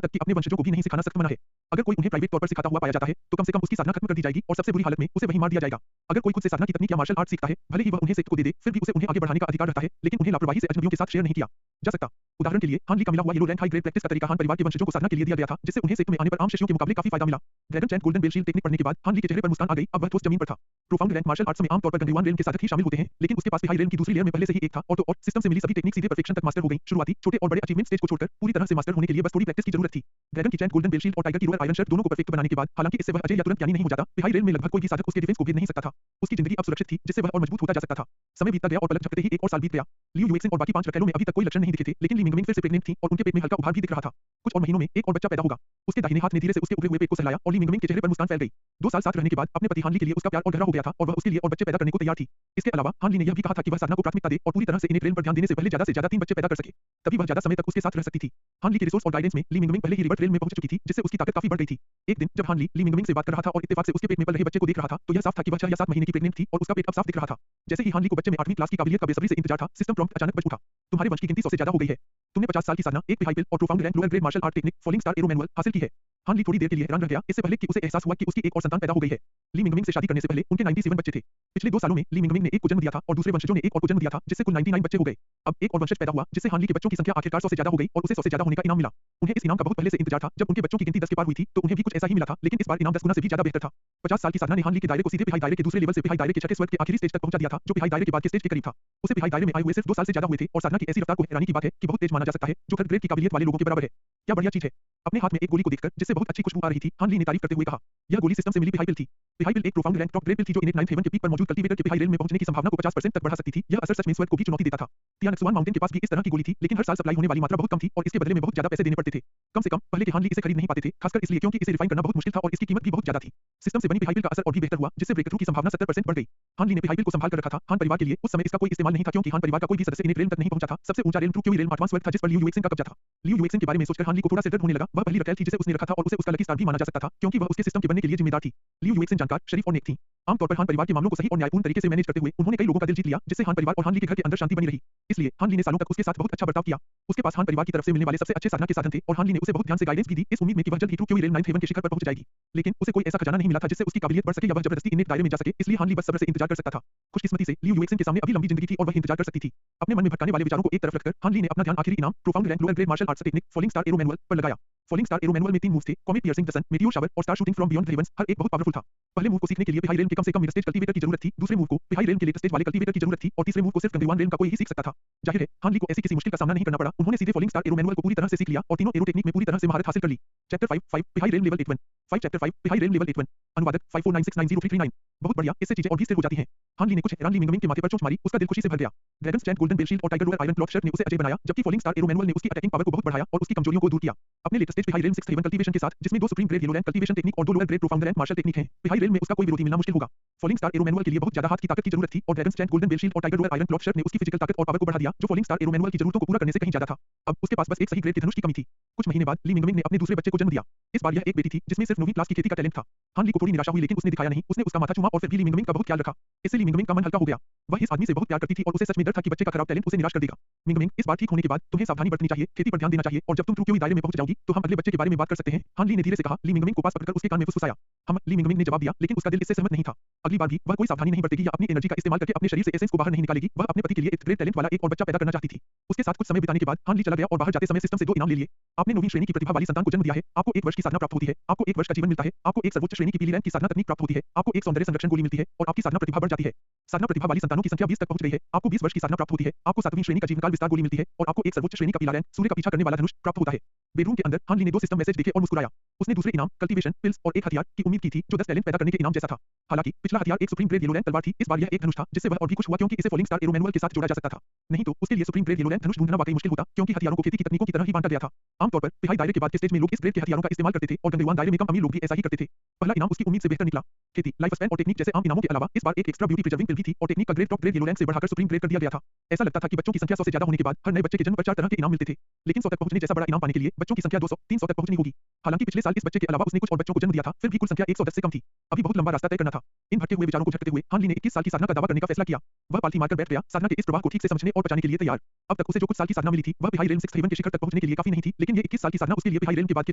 तक कि अपने वंशजों को भी नहीं सिखाना सख्त मना है। अगर कोई उन्हें प्राइवेट तौर पर सिखाता हुआ पाया जाता है तो कम से कम उसकी साधना खत्म कर दी जाएगी और सबसे बुरी हालत में उसे वहीं मार दिया जाएगा। अगर कोई खुद से साधना की तकनीक या मार्शल आर्ट सीखता है, भले ही वह उन्हें सेक्ट को दे दे, फिर भी उसे उन्हें आगे बढ़ाने का अधिकार रहता है, लेकिन उन्हें लापरवाही से अजनबियों के साथ शेयर नहीं किया जा सकता। उदाहरण के लिए, हान ली का मिला हुआ yellow rank high grade practice का तरीका हान परिवार के वंशजों को साधना के लिए दिया गया था, जिससे उन्हें सेक्ट में आने पर आम शिष्यों के मुकाबले काफी फायदा मिला। Dragon chant golden bell shield technique पढ़ने के बाद हान ली के चेहरे पर मुस्कान आ गई। अब वह ठोस जमीन पर था। प्रोफाउंड रैंक मार्शल आर्ट्स में आमतौर पर गंगेवान रेल्म के साधक ही शामिल होते हैं, लेकिन उसके पास भी हाई रेल्म की दूसरी लेयर में पहले से ही एक था और तो और सिस्टम से मिली सभी टेक्निक सीधे परफेक्शन तक मास्टर हो गई। शुरुआती छोटे और बड़े अचीवमेंट स्टेज को छोड़कर पूरी तरह से मास्टर होने के लिए बस थोड़ी प्रैक्टिस की जरूरत थी। ड्रैगन की चैंट गोल्डन बेल शील्ड और टाइगर की रोअर आयरन शर्ट दोनों को परफेक्ट बनाने के बाद, हालांकि इससे वह अजय या तुरंत ज्ञानी नहीं हो जाता, हाई रेल्म में लगभग कोई भी साधक उसके डिफेंस को भेद नहीं सकता था। उसकी जिंदगी अब सुरक्षित थी, जिससे वह और मजबूत होता जा सकता था। समय बीतता गया और पलक झपकते ही एक और साल बीत गया। लियू युएक्सिन और बाकी 5 रखैलों में अभी तक कोई लक्षण नहीं दिखे थे, लेकिन ली मिंगमिंग फिर से प्रेग्नेंट थी और उनके पेट में हल्का उभार भी दिख रहा था। कुछ और महीनों में एक और बच्चा पैदा होगा। उसके दाहिने हाथ ने धीरे से उसके उभरे हुए पेट को सहलाया और ली मिंगमिंग के चेहरे पर मुस्कान फैल गई। 2 साल साथ रहने के बाद अपने पति हान ली के लिए उसका प्यार और गहरा हो गया था और वह उसके लिए और बच्चे पैदा करने को तैयार थी। इसके अलावा हान ली ने यह भी कहा था कि वह साधना को प्राथमिकता दे और पूरी तरह से इनेट रेल्म पर ध्यान देने से पहले ज्यादा से ज्यादा 3 बच्चे पैदा कर सके, तभी वह ज्यादा समय तक उसके साथ रह सकती थी। हान ली के रिसोर्स और गाइडेंस में ली मिंगमिंग पहले ही रिवर्ट रेल्म में पहुंच चुकी थी, जिससे उसकी ताकत काफी बढ़ गई थी। एक दिन जब हान ली मिंगमिंग से बात कर रहा था और इत्तेफाक से उसके पेट में पल रहे बच्चे को देख रहा था, तो यह साफ था कि वह 6 या 7 महीने की प्रेग्नेंट थी और उसका पेट अब साफ दिख रहा था। जैसे ही हान ली को बच्चे में 8वीं क्लास की काबिलियत का बेसब्री से इंतजार था, सिस्टम प्रॉम्प्ट अचानक बज उठा। तुम्हारे वंश की गिनती 100 से ज्यादा हो गई है। तुमने 50 साल की साधना, एक हाई पिल और profound rank lower grade martial art technique falling star arrow manual हासिल की है। हान ली थोड़ी देर के लिए हैरान रह गया, इससे पहले कि उसे एहसास हुआ कि उसकी एक और संतान पैदा हो गई है। ली मिंगमिंग से शादी करने से पहले उनके 97 बच्चे थे। पिछले 2 सालों में ली मिंगमिंग ने एक को जन्म दिया था और दूसरे वंशजों ने एक और को जन्म दिया था, जिससे कुल 99 बच्चे हो गए। अब एक और वंशज पैदा हुआ, जिससे हान ली के बच्चों की संख्या आखिरकार 100 से ज्यादा हो गई और उसे 100 से ज्यादा होने का इनाम मिला। उन्हें इस इनाम का बहुत पहले से इंतजार था। जब उनके बच्चों की गिनती 10 के पार हुई थी, तो उन्हें भी कुछ ऐसा ही मिला था, लेकिन इस बार इनाम 10 गुना से भी ज्यादा बेहतर था। 50 साल की साधना ने हान ली के दायरे को सीधे पिहाई दायरे के दूसरे लेवल से पिहाई दायरे के छठे स्वर्ग के आखिरी स्टेज तक पहुंचा दिया था, जो पिहाई दायरे के बाद के स्टेज के करीब था। उसे पिहाई दायरे में आए हुए सिर्फ 2 साल से ज्यादा हुए थे और साधना की ऐसी रफ्तार को हैरानी की बात है कि बहुत तेज माना जा सकता है, जो थर्ड ग्रेड की काबिलियत वाले लोगों के बराबर है। क्या बढ़िया चीज है। अपने हाथ में एक गोली को देखकर, जिससे बहुत अच्छी खुशबू आ रही थी, हान ली ने तारीफ करते हुए कहा, यह गोली सिस्टम से मिली पिहाई पिल थी। पिहाई पिल एक प्रोफाउंड रैंक टॉप ग्रेड पिल थी जो इनेट 9th हेवन के पीक पर मौजूद कल्टीवेटर के पिहाई रेल में पहुंचने की संभावना को 50% तक बढ़ा सकती थी। यह असर सच में स्वर्ग को भी चुनौती देता था। तियानक्सुआन माउंटेन के पास भी इस तरह की गोली थी, लेकिन हर साल सप्लाई होने वाली मात्रा बहुत कम थी और इसके बदले में बहुत ज्यादा पैसे देने पड़ते थे। कम से कम पहले के हान ली इसे खरीद नहीं पाते थे, खासकर इसलिए क्योंकि इसे रिफाइन करना बहुत मुश्किल था और इसकी कीमत भी बहुत ज्यादा थी। सिस्टम से बनी पिहाई पिल का असर और भी बेहतर हुआ, जिससे ब्रेकथ्रू की संभावना 70% बढ़ गई। हान ली ने पिहाई पिल को संभाल कर रखा था। हान परिवार के लिए उस समय इसका कोई इस्तेमाल नहीं था, क्योंकि हान परिवार का कोई भी सदस्य इनेट रेल्म तक नहीं पहुंचा था। सबसे ऊंचा रेल्म ट्रू क्योई रेल्म 8वां स्वर्ग था, जिस पर लियू युएक्सिन का कब्जा था। लियू युएक्सिन के बारे में सोचकर हान ली को थोड़ा सा डर होने लगा। वह पहली रखैल थी जिसे उसने रखा था और उसे उसका लकी स्टार भी माना जा सकता था, क्योंकि वह उसके सिस्टम के बनने के लिए जिम्मेदार थी। लियू युएक्सिन जानकार, शरीफ और नेक थी। आमतौर पर हान परिवार के मामलों को सही और न्यायपूर्ण तरीके से मैनेज करते हुए उन्होंने कई लोगों का दिल जीत लिया, जिससे हान परिवार और हान ली के घर के अंदर शांति बनी रही। इसलिए हान ली ने सालों तक उसके साथ बहुत अच्छा बर्ताव किया। उसके पास हान परिवार की तरफ से मिलने वाले सबसे अच्छे साधना के साधन थे और हान ली ने उसे बहुत ध्यान से गाइडेंस भी दी, इस उम्मीद में कि वह जल्द ही ट्रू क्योई रेल्म 9th हेवन के शिखर पर पहुंच जाएगी। लेकिन उसे कोई ऐसा खजाना नहीं मिला था जिससे उसकी काबिलियत बढ़ सके या वह जबरदस्ती इनेट दायरे में जा सके, इसलिए हान ली बस सब्र से इंतजार कर सकता था। खुशकिस्मती से लियू युएक्सिन के सामने अभी लंबी जिंदगी थी और वह इंतजार कर सकती थी। अपने मन में भटकाने वाले विचारों को एक तरफ रखकर हान ली ने अपना ध्यान आखिरी इनाम profound rank lower grade martial arts technique falling star arrow manual पर लगाया। फॉलिंग स्टार एरो मैनुअल में 3 मूव्स थे, comet piercing the sun, meteor shower और star shooting from beyond the heavens. हर एक बहुत पावरफुल था। पहले मूव को सीखने के लिए पिहाई रेल्म के कम से कम मिड स्टेज कल्टीवेटर की जरूरत थी, दूसरे मूव को पिहाई रेल्म के लेटेस्ट स्टेज वाले कल्टीवेटर की जरूरत थी और तीसरे मूव को सिर्फ गंगेवान रेल्म का कोई ही सीख सकता था। जाहिर है हान ली को ऐसी किसी मुश्किल का सामना नहीं करना पड़ा। उन्होंने सीधे फॉलिंग स्टार एरो मैनुअल को पूरी तरह से सीख लिया और तीनों एरो टेक्निक में पूरी तरह से महारत हासिल कर ली। Chapter 5 Pihai realm level 81 5 chapter 5 Pihai realm level 81 अनुवादक 54969039। बहुत बढ़िया, इससे चीजें और भी स्थिर हो जाती हैं। हान ली ने कुछ हैरान ली मिंगमिंग के माथे पर चोंच मारी, उसका दिल खुशी से भर गया। Dragon stand golden bell shield और tiger roar iron cloth shirt ने उसे अजय बनाया, जबकि फॉलिंग स्टार एरो मैनुअल ने उसकी अटैकिंग पावर को बहुत बढ़ाया और उसकी कमजोरियों को दूर किया। अपने latest stage Pihai realm 6th heaven cultivation के साथ, जिसमें 2 supreme grade yellow rank cultivation technique और 2 lower grade profound rank martial technique हैं, पिहाई रेल्म में उसका कोई विरोधी मिलना मुश्किल होगा। फॉलिंग स्टार एरो मैनुअल के लिए बहुत ज्यादा हाथ की ताकत की जरूरत थी और dragon stand golden bell shield और tiger roar iron cloth shirt ने उसकी फिजिकल ताकत और पावर को बढ़ा दिया, जो फॉलिंग स्टार एरो मैनुअल की जरूरतों को पूरा करने से कहीं ज्यादा था। अब उसके पास बस एक सही ग्रेड के धनुष की कमी थी। कुछ महीने बाद ली मिंगमिंग ने अपने दूसरे बच्चे को जन्म दिया। इस बार यह एक बेटी थी, जिसमें सिर्फ 9वीं क्लास की खेती का टैलेंट था। हान ली को थोड़ी निराशा हुई, लेकिन उसने दिखाया नहीं। उसने उसका माथा चूमा और फिर भी ली मिंगमिंग का बहुत ख्याल रखा। इससे ली मिंगमिंग का मन हल्का हो गया। वह इस आदमी से बहुत प्यार करती थी और उसे सच में डर था कि बच्चे का खराब टैलेंट उसे निराश कर देगा। मिंगमिंग, इस बार ठीक होने के बाद तुम्हें सावधानी बरतनी चाहिए, खेती पर ध्यान देना चाहिए और जब तुम ट्रू क्योई दायरे में पहुंच जाओगी तो हम अगले बच्चे के बारे में बात कर सकते हैं। हान ली ने धीरे से कहा। ली मिंगमिंग को पास पकड़कर उसके कान में फुसफुसाया। हम ली मिंगमिंग ने जवाब दिया, लेकिन उसका दिल इससे सहमत नहीं था। अगली बार भी वह कोई सावधानी नहीं बरतेगी या अपनी एनर्जी का इस्तेमाल करके अपने शरीर से एसेंस को बाहर नहीं निकालेगी। वह अपने पति के लिए एक ग्रेट टैलेंट वाला एक और बच्चा पैदा करना चाहती थी। उसके साथ कुछ समय बिताने के बाद हान ली चला गया और बाहर जाते समय सिस्टम से 2 इनाम ले लिए। आपने 9वीं श्रेणी की प्रतिभा वाली संतान को जन्म दिया है। आपको 1 वर्ष की साधना प्राप्त होती है। आपको 1 वर्ष का जीवन मिलता है। आपको एक सर्वोच्च श्रेणी की पीली रैंक की साधना तकनीक प्राप्त होती है। आपको एक सौंदर्य संरक्षण गोली मिलती है और आपकी साधना प्रतिभा बढ़ जाती है। साधना प्रतिभा वाली संतानों की संख्या 20 तक पहुंच गई है। आपको 20 वर्ष की साधना प्राप्त होती है। आपको 7वीं श्रेणी का जीवनकाल विस्तार गोली मिलती है और आपको एक सर्वोच्च श्रेणी का पीला रैंक सूर्य का पीछा करने वाला धनुष प्राप्त होता है। बेडरूम के अंदर हान ली ने 2 सिस्टम मैसेज देखे और मुस्कुराया। उसने दूसरे इनाम, कल्टीवेशन, पिल्स और एक हथियार की उम्मीद की थी जो 10 टैलेंट पैदा करने के इनाम जैसा था। हालांकि पिछला हथियार एक सुप्रीम ग्रेड येलोलैंड तलवार थी, इस बार यह एक धनुष था, जिससे वह और भी खुश हुआ क्योंकि इसे फॉलिंग स्टार एरो मैनुअल के साथ जोड़ा जा सकता था। नहीं तो उसके लिए सुप्रीम ग्रेड येलोलैंड धनुष ढूंढना वाकई मुश्किल होता, क्योंकि हथियारों को खेती की तकनीकों की तरह ही बांटा गया था। आमतौर पर तिहाई दायरे के बाद के स्टेज में लोग इस ग्रेड के हथियारों का इस्तेमाल करते थे और गंगेवान दायरे में कम अमीर लोग भी ऐसा ही करते थे। पहला इनाम उसकी उम्मीद से बेहतर निकला। खेती, लाइफ स्पैन और टेक्निक जैसे आम इनामों के अलावा इस बार एक एक्स्ट्रा ब्यूटी प्रिजर्विंग पिल भी थी और टेक्निक का ग्रेड टॉप ग्रेड येलोलैंड से बढ़ाकर सुप्रीम ग्रेड कर दिया गया था। ऐसा लगता था कि बच्चों की संख्या 100 से ज्यादा होने के बाद हर नए बच्चे के जन्म पर 4 तरह के इनाम मिलते थे, लेकिन 100 तक पहुंचने जैसा बड़ा इनाम पाने के लिए बच्चों की संख्या 200, 300 तक पहुंचनी होगी। हालांकि पिछले साल इस बच्चे के अलावा उसने कुछ और बच्चों को जन्म दिया था, फिर भी कुल संख्या 110 से कम थी। अभी बहुत लंबा रास्ता तय करना था। इन भटके हुए विचारों को झटकते हुए हान ली ने 21 साल की साधना का दावा करने का फैसला किया। वह पालथी मारकर बैठ गया, साधना के इस प्रवाह को ठीक से समझने और पचाने के लिए तैयार। अब तक उसे जो कुछ साल की साधना मिली थी वह पिहाई रेलम 6 हेवन के शिखर तक पहुंचने के लिए काफी नहीं थी, लेकिन ये 21 साल की साधना उसके लिए पिहाई रेलम के बाद के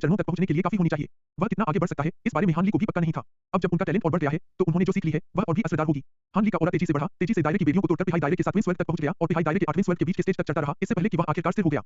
चरणों तक पहुंचने के लिए काफी होनी चाहिए। वह कितना आगे बढ़ सकता है इस बारे में हान ली को भी पक्का नहीं था। अब जब उनका टैलेंट और बढ़ गया है तो उन्होंने जो सीख ली है वह और भी असरदार होगी। हान ली का ऑरा तेजी से बढ़ा, तेजी से दायरे की बेड़ियों को तोड़कर पिहाई दायरे के 7वें स्वर्ग तक पहुंच गया और पिहाई दायरे के 8वें स्वर्ग के बीच के स्टेज तक चढ़ता रहा, इससे पहले कि वह आखिरकार स्थिर हो गया।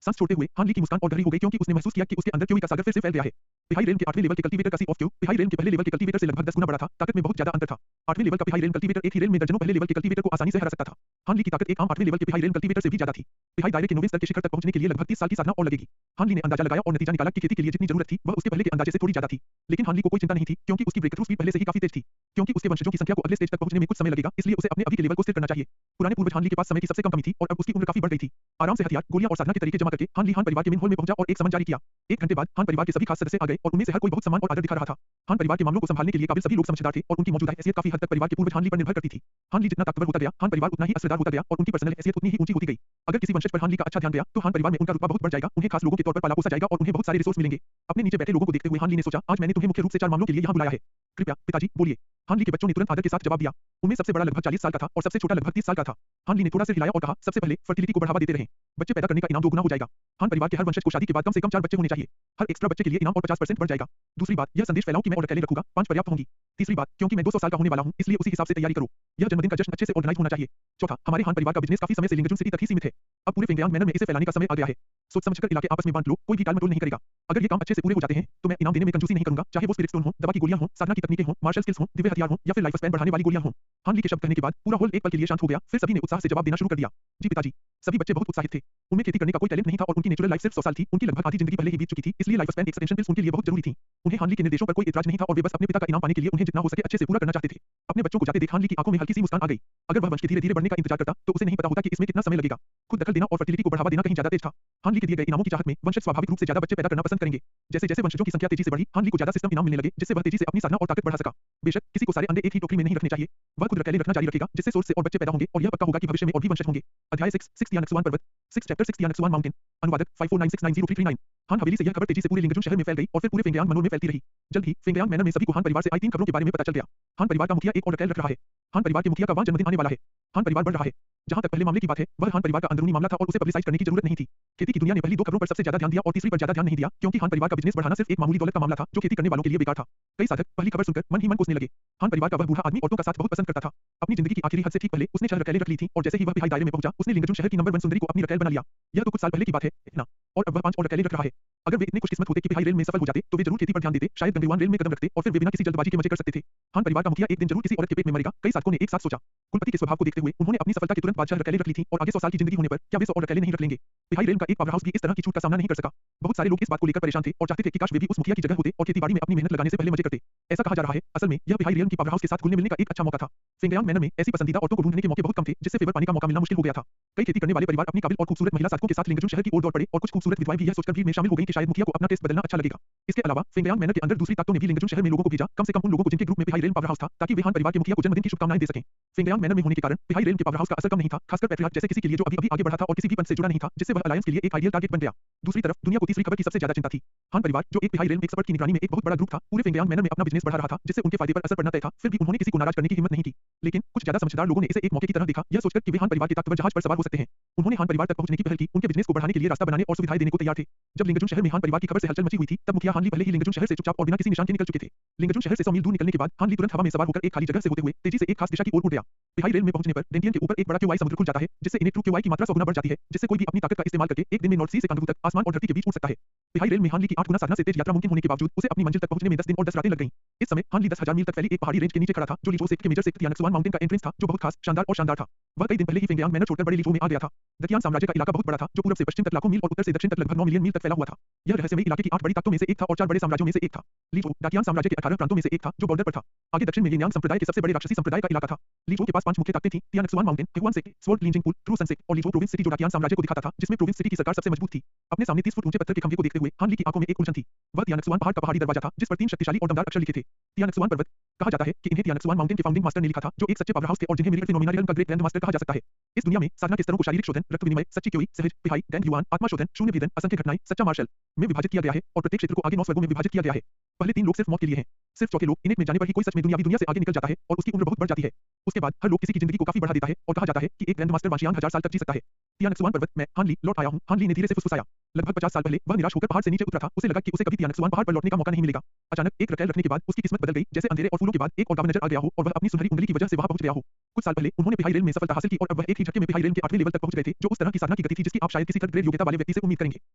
सांस छोड़ते हुए हान ली की मुस्कान और गहरी हो गई क्योंकि उसने महसूस किया कि उसके अंदर क्यों का सागर फिर से फैल गया है। पिहाई रेलम के 8वें लेवल के कल्टीवेटर का सी ऑफ क्यू पिहाई रेलम के पहले लेवल के कल्टीवेटर से लगभग 10 गुना बड़ा था, ताकत में बहुत ज्यादा अंतर था। 8वें लेवल का पिहाई रेलम कल्टीवेटर एक ही रेल में दर्जनों पहले लेवल के कल्टीवेटर को आसानी से हरा सकता था। हान ली की ताकत एक आम 8वें लेवल के पिहाई रेलम कल्टीवेटर से भी ज्यादा थी। पिहाई दायरे के 9वें स्तर के शिखर तक पहुंचने के लिए लगभग 30 साल की साधना और लगेगी। हान ली ने अंदाजा लगाया और नतीजा निकाला कि खेती के लिए जितनी जरूरत थी वह उसके पहले के अंदाजे से थोड़ी ज्यादा थी। लेकिन हान ली को कोई चिंता नहीं थी क्योंकि उसकी ब्रेकथ्रू स्पीड पहले से ही काफी तेज थी। क्योंकि उसके वंशजों की संख्या को अगले स्टेज तक पहुंचने में कुछ समय लगेगा, इसलिए उसे अपने अभी के लेवल को स्थिर करना चाहिए। पुराने पूर्वज हान ली के पास समय की सबसे कम कमी थी और अब उसकी उम्र काफी बढ़ गई थी। आराम से हथियार, गोलियां और साधना के तरीके जमा करके हान परिवार के मेन हॉल में पहुंचा और एक समन जारी किया। 1 घंटे बाद हान परिवार के सभी खास सदस्य आ गए और उनमें से हर कोई बहुत सम्मान और आदर दिखा रहा था। हान परिवार के मामलों को संभालने के लिए काबिल सभी लोग समझदार थे और उनकी मौजूदा हैसियत काफी हद तक परिवार के पूर्वज हान ली पर निर्भर करती थी। हान ली जितना ताकतवर होता गया, हान परिवार उतना ही असरदार होता गया और उनकी पर्सनल हैसियत उतनी ही ऊंची होती गई। अगर किसी वंशज पर हान ली का अच्छा ध्यान गया तो हान परिवार में उनका रुतबा बहुत बढ़ जाएगा, उन्हें खास लोगों के तौर पर पाला पोसा जाएगा और उन्हें बहुत सारे रिसोर्स मिलेंगे। अपने नीचे बैठे लोगों को देखते हुए हान ली ने सोचा, आज मैंने तुम्हें मुख्य रूप से 4 मामलों के लिए यहां बुलाया है। कृपया पिताजी बोलिए। हान ली के बच्चों ने तुरंत आदर के साथ जवाब दिया। उनमें सबसे बड़ा लगभग 40 साल का था और सबसे छोटा लगभग 30 साल का था। हान ली ने थोड़ा सिर हिलाया और कहा, सबसे पहले फर्टिलिटी को बढ़ावा देते रहें। बच्चे पैदा करने का इनाम 2 गुना हो जाएगा। हान परिवार के हर वंशज को शादी के बाद कम से कम 4 बच्चे होने चाहिए। हर एक्स्ट्रा बच्चे के लिए इनाम और 50% बढ़ जाएगा। दूसरी बात, यह संदेश फैलाऊं कि मैं और अकेले रखूंगा, 5 पर्याप्त होंगी। तीसरी बात, क्योंकि मैं 200 साल का होने वाला हूं, इसलिए उसी हिसाब से तैयारी करो। यह जन्मदिन का जश्न अच्छे से ऑर्गेनाइज होना चाहिए। चौथा, हमारे हान परिवार का बिजनेस काफी समय से लिंगजुन सिटी तक ही सीमित है। अब पूरे फेंगयांग मैनर में इसे फैलाने का समय आ गया है। सोच समझकर इलाके आपस में बांट लो, कोई भी टाल मटोल नहीं करेगा। अगर ये काम अच्छे से पूरे हो जाते हैं तो मैं इनाम देने में कंजूसी नहीं करूंगा, चाहे वो स्पिरिट स्टोन हो, दवा की गोलियां हो, साधना की तकनीकें हो, मार्शल स्किल्स हो, दिव्य हथियार हो या फिर लाइफ स्पैन बढ़ाने वाली गोलियां हो। हान ली के शब्द कहने के बाद पूरा हॉल एक पल के लिए शांत हो गया, फिर सभी ने उत्साह से जवाब देना शुरू कर दिया। जी पिताजी। सभी बच्चे बहुत उत्साहित थे। उनमें खेती करने का कोई टैलेंट नहीं था और उनकी नेचुरल लाइफ सिर्फ 100 साल थी। उनकी लगभग आधी जिंदगी पहले ही बीत चुकी थी, इसलिए लाइफ स्पैन एक्सटेंशन पिल्स उनके लिए बहुत जरूरी थी। उन्हें हान ली के निर्देशों पर कोई एतराज नहीं था और वे बस अपने पिता का इनाम पाने के लिए उन्हें जितना हो सके अच्छे से पूरा करना चाहते थे। अपने बच्चों को जाते देख हान ली की आंखों में हल्की सी मुस्कान आ गई। अगर वह वंश के धीरे-धीरे बढ़ने का इंतजार करता तो उसे नहीं पता होता कि इसमें कितना समय लगेगा। खुद दखल देना और फर्टिलिटी को बढ़ावा देना कहीं ज्यादा तेज था। हान ली के दिए गए इनामों की चाहत में वंशज स्वाभाविक रूप से ज्यादा बच्चे पैदा करना पसंद करेंगे। जैसे-जैसे वंशजों की संख्या तेजी से बढ़ी, हान ली को ज्यादा सिस्टम इनाम मिलने लगे, जिससे वह तेजी से अपनी साधना और ताकत बढ़ा सका। बेशक किसी को सारे अंडे एक ही टोकरी में नहीं रखने चाहिए। वह खुद अकेले रखना जारी रखेगा, जिससे सोर्स से और बच्चे पैदा होंगे और यह पक्का होगा कि भविष्य में और भी वंशज होंगे। अध्याय 6 तियानक्सुआन पर्वत 6 चैप्टर 6 तियानक्सुआन माउंटेन। अनुवादक 54969039। हान हवेली से यह खबर तेजी से पूरे लिंगजुन शहर में फैल गई और फिर पूरे फेंगयांग मनोर में फैलती रही। जल्द ही फेंगयांग मैनर में सभी को हान परिवार से आई 3 खबरों के बारे में पता चल गया। हान परिवार का मुखिया एक और रख रहा है। हान परिवार के मुखिया का वहां जन्मदिन आने वाला है। हान परिवार बढ़ रहा है। जहां तक पहले मामले की बात है, वह हान परिवार का अंदरूनी मामला था और उसे पब्लिसाइज करने की जरूरत नहीं थी। खेती की दुनिया ने पहली 2 खबरों पर सबसे ज्यादा ध्यान दिया और तीसरी पर ज्यादा ध्यान नहीं दिया, क्योंकि हान परिवार का बिजनेस बढ़ाना सिर्फ एक मामूली दौलत का मामला था जो खेती करने वालों के लिए बेकार था। कई साधक पहली खबर सुनकर मन ही मन कोसने लगे। हान परिवार का वह बूढ़ा आदमी औरतों का साथ बहुत पसंद करता था। अपनी जिंदगी की आखिरी हद से ठीक पहले उसने 6 रकेलें रख ली थी और जैसे ही वह पिहाई दायरे में पहुंचा, उसने लिंगजुन शहर की नंबर 1 सुंदरी को अपनी रकेल बना लिया। यह तो कुछ साल पहले की बात है ना, और अब वह 5 और रकेलें रख रहा है। अगर वे इतने खुशकिस्मत होते कि पिहाई रेल में सफल हो जाते तो वे जरूर खेती पर ध्यान देते, शायद गंगेवान रेल में कदम रखते और फिर वे बिना किसी जल्दबाजी के मजे कर सकते थे। हान परिवार का मुखिया एक दिन जरूर किसी औरत के पेट में मरेगा, कई साधकों ने एक साथ सोचा। कुलपति के स्वभाव को देखते हुए उन्होंने अपनी सफलता के तुरंत बाद 6 रकेलें रख ली थी और आगे 100 साल की जिंदगी होने पर क्या वे 100 और रकेलें नहीं रख लेंगे। पिहाई रेल का एक पावर हाउस भी इस तरह की छूट का सामना नहीं कर सका। बहुत सारे लोग इस बात को लेकर परेशान थे और चाहते थे कि काश वे भी उस मुखिया की जगह होते और खेतीबाड़ी में अपनी मेहनत लगाने से पहले मजे करते। ऐसा कहा जा रहा है, असल में यह पिहाई रेल की पावर हाउस के साथ घुलने मिलने का एक अच्छा मौका था। फेंगयांग मैनर में ऐसी पसंदीदा औरतों को ढूंढने के मौके बहुत कम थे, जिससे फेवर पाने का मौका मिलना मुश्किल हो गया था। कई खेती करने वाले परिवार अपनी काबिल और खूबसूरत महिला साधकों के साथ लिंगजुन शहर की ओर दौड़ पड़े और कुछ खूबसूरत विधवाएं भी यह सोचकर भीड़ में शामिल हो गईं कि शायद मुखिया को अपना टेस्ट बदलना अच्छा लगेगा। इसके अलावा फेंगयांग मैनर के अंदर दूसरी ताकतों ने भी लिंगजुन शहर में लोगों को भेजा, कम से कम उन लोगों को जिनके ग्रुप में पिहाई रेल पावर हाउस था, ताकि वे हान परिवार के मुखिया को जन्मदिन की शुभकामनाएं दे सकें। फेंगयांग मैनर में होने के कारण पिहाई रेल के पावर हाउस का असर कम नहीं था, खासकर पैट्रियार्क जैसे किसी के लिए जो अभी आगे बढ़ा था और किसी भी पंथ से जुड़ा नहीं था, जिससे वह अलायंस के लिए एक आइडियल टारगेट बन गया। दूसरी तरफ दुनिया को तीसरी खबर की सबसे ज्यादा चिंता थी। हान परिवार जो एक पिहाई रेल एक्सपर्ट की निगरानी में एक बहुत बड़ा ग्रुप था, पूरे फेंगयांग मैनर में अपना बिजनेस बढ़ा रहा था, जिससे उनके फायदे पर असर पड़ना तय था। फिर भी उन्होंने किसी को नाराज करने की हिम्मत नहीं की। लेकिन कुछ ज्यादा समझदार लोगों ने इसे एक मौके की तरह देखा, यह सोचकर कि वे हान परिवार के ताकतवर जहाज पर सवार हो सकते हैं। उन्होंने हान परिवार तक पहुंचने की पहल की, उनके बिजनेस को बढ़ाने के लिए रास्ता बनाने और सुविधाएं देने को तैयार थे। जब लिंगजुन शहर में हान परिवार की खबर से हलचल मची हुई थी, तब मुखिया हान हान ली पहले ही लिंगजुन शहर से चुपचाप और बिना किसी निशान के निकल चुके थे। लिंगजुन शहर से 100 मील दूर निकलने के बाद हान ली तुरंत हवा में सवार होकर एक खाली जगह से होते हुए तेजी से एक खास दिशा की ओर उड़ गया। पिहाई रेल में पहुंचने पर डेंटियन के ऊपर एक बड़ा क्यूआई समुद्र खुल जाता है, जिससे इन्हें ट्रू क्यूआई की मात्रा 100 गुना बढ़ जाती है, जिससे कोई भी अपनी ताकत का इस्तेमाल करके एक दिन में नॉर्थ सी से कांगडू तक आसमान और धरती के बीच उड़ सकता है। पिहाई रेल में हान ली की 8 गुना साधना से तेज यात्रा मुमकिन होने के बावजूद उसे अपनी मंजिल तक पहुंचने में 10 दिन और 10 रातें लग गईं। इस समय हान ली 10,000 मील तक फैली एक पहाड़ी रेंज के नीचे खड़ा था, जो लीचो सेक्ट के मेजर सेक्ट तियानक्सुआन माउंटेन का एंट्रेंस था, जो बहुत खास, शानदार था। वह कई दिन पहले ही फेंगयांग मैनर छोड़कर बड़े लीचो में आ गया था। दकियान साम्राज्य का इलाका बहुत बड़ा था, जो पूर्व से पश्चिम तक लाखों मील और उत्तर से दक्षिण तक लगभग 9 मिलियन मील तक फैला हुआ था। यह रहस्यमयी इलाके की 8 बड़ी ताकतों में से एक था और 4 बड़े साम्राज्यों में से एक था। लीचो दाकियान साम्राज्य के 18 प्रांतों में से एक था, जो बॉर्डर पर था। आगे दक्षिण में येन्यांग संप्रदाय के सबसे बड़े राक्षसी संप्रदाय का इलाका था। लीचो के पास 5 मुख्य ताकतें थीं: Tianxuan mountain, Hehuan sect, sword cleansing pool, true sun sect और लीचो प्रोविंस सिटी, जो दाकियान साम्राज्य को दिखाता था, जिसमें प्रोविंस सिटी की सरकार सबसे मजबूत थी। अपने सामने 30 फुट ऊंचे पत्थर के खंभे को देखते हुए हान ली की आंखों में एक उलझन थी। वह तियानक्सुआन पहाड़ का पहाड़ी दरवाजा था, जिस पर 3 शक्तिशाली और दमदार अक्षर लिखे थे, तियानक्सुआन पर्वत। कहा जाता है कि इन्हें तियानक्सुआन माउंटेन के फाउंडिंग मास्टर ने लिखा था, जो एक सच्चे पावरहाउस थे और जिन्हें मिलिट्री फिनोमेना रियल्म का ग्रेट ग्रैंड मास्टर कहा जा सकता है। इस दुनिया में साधना के स्तरों को शारीरिक शोधन, रक्त विनिमय, सच्ची क्योई, सहज, पिहाई, गैंग युआन, आत्मा शोधन, शून्य भेदन, असंख्य घटनाएं, सच्चा मार्शल में विभाजित किया गया है और प्रत्येक क्षेत्र को आगे 9 स्वर्गों में विभाजित किया गया है। पहले 3 लोग सिर्फ मौत के लिए हैं। सिर्फ चौथे लोग इन्हें में जाने पर ही कोई सच में दुनियावी दुनिया से आगे निकल जाता है और उसकी उम्र बहुत बढ़ जाती है। उसके बाद हर लोग किसी की जिंदगी को काफी बढ़ा देता है और कहा जाता है कि एक ग्रैंड मास्टर वाशियांग 1000 साल तक जी सकता है। तियानक्सुआन पर्वत में हान ली लौट आया हूं, हान ली ने धीरे से फुसफुसाया। लगभग 50 साल पहले वह निराश होकर पहाड़ से नीचे उतरा था। उसे लगा कि उसे कभी तियानक्सुआन पहाड़ पर लौटने का मौका नहीं मिलेगा। अचानक एक रटैल रखने के बाद उसकी किस्मत बदल गई, जैसे अंधेरे और फूलों के बाद एक और गाँव नजर आ गया हो और वह अपनी सुनहरी उंगली की वजह से वहां पहुंच गया हो। कुछ साल पहले उन्होंने पिहाई रेल में सफलता हासिल की और अब वह एक ही झटके में पिहाई रेल के 8वें लेवल तक पहुंच गए थे, जो उस तरह की साधना की गति थी जिसकी आप शायद किसी थर्ड ग्रेड योग्यता वाले व्यक्ति से उम्मीद करेंगे।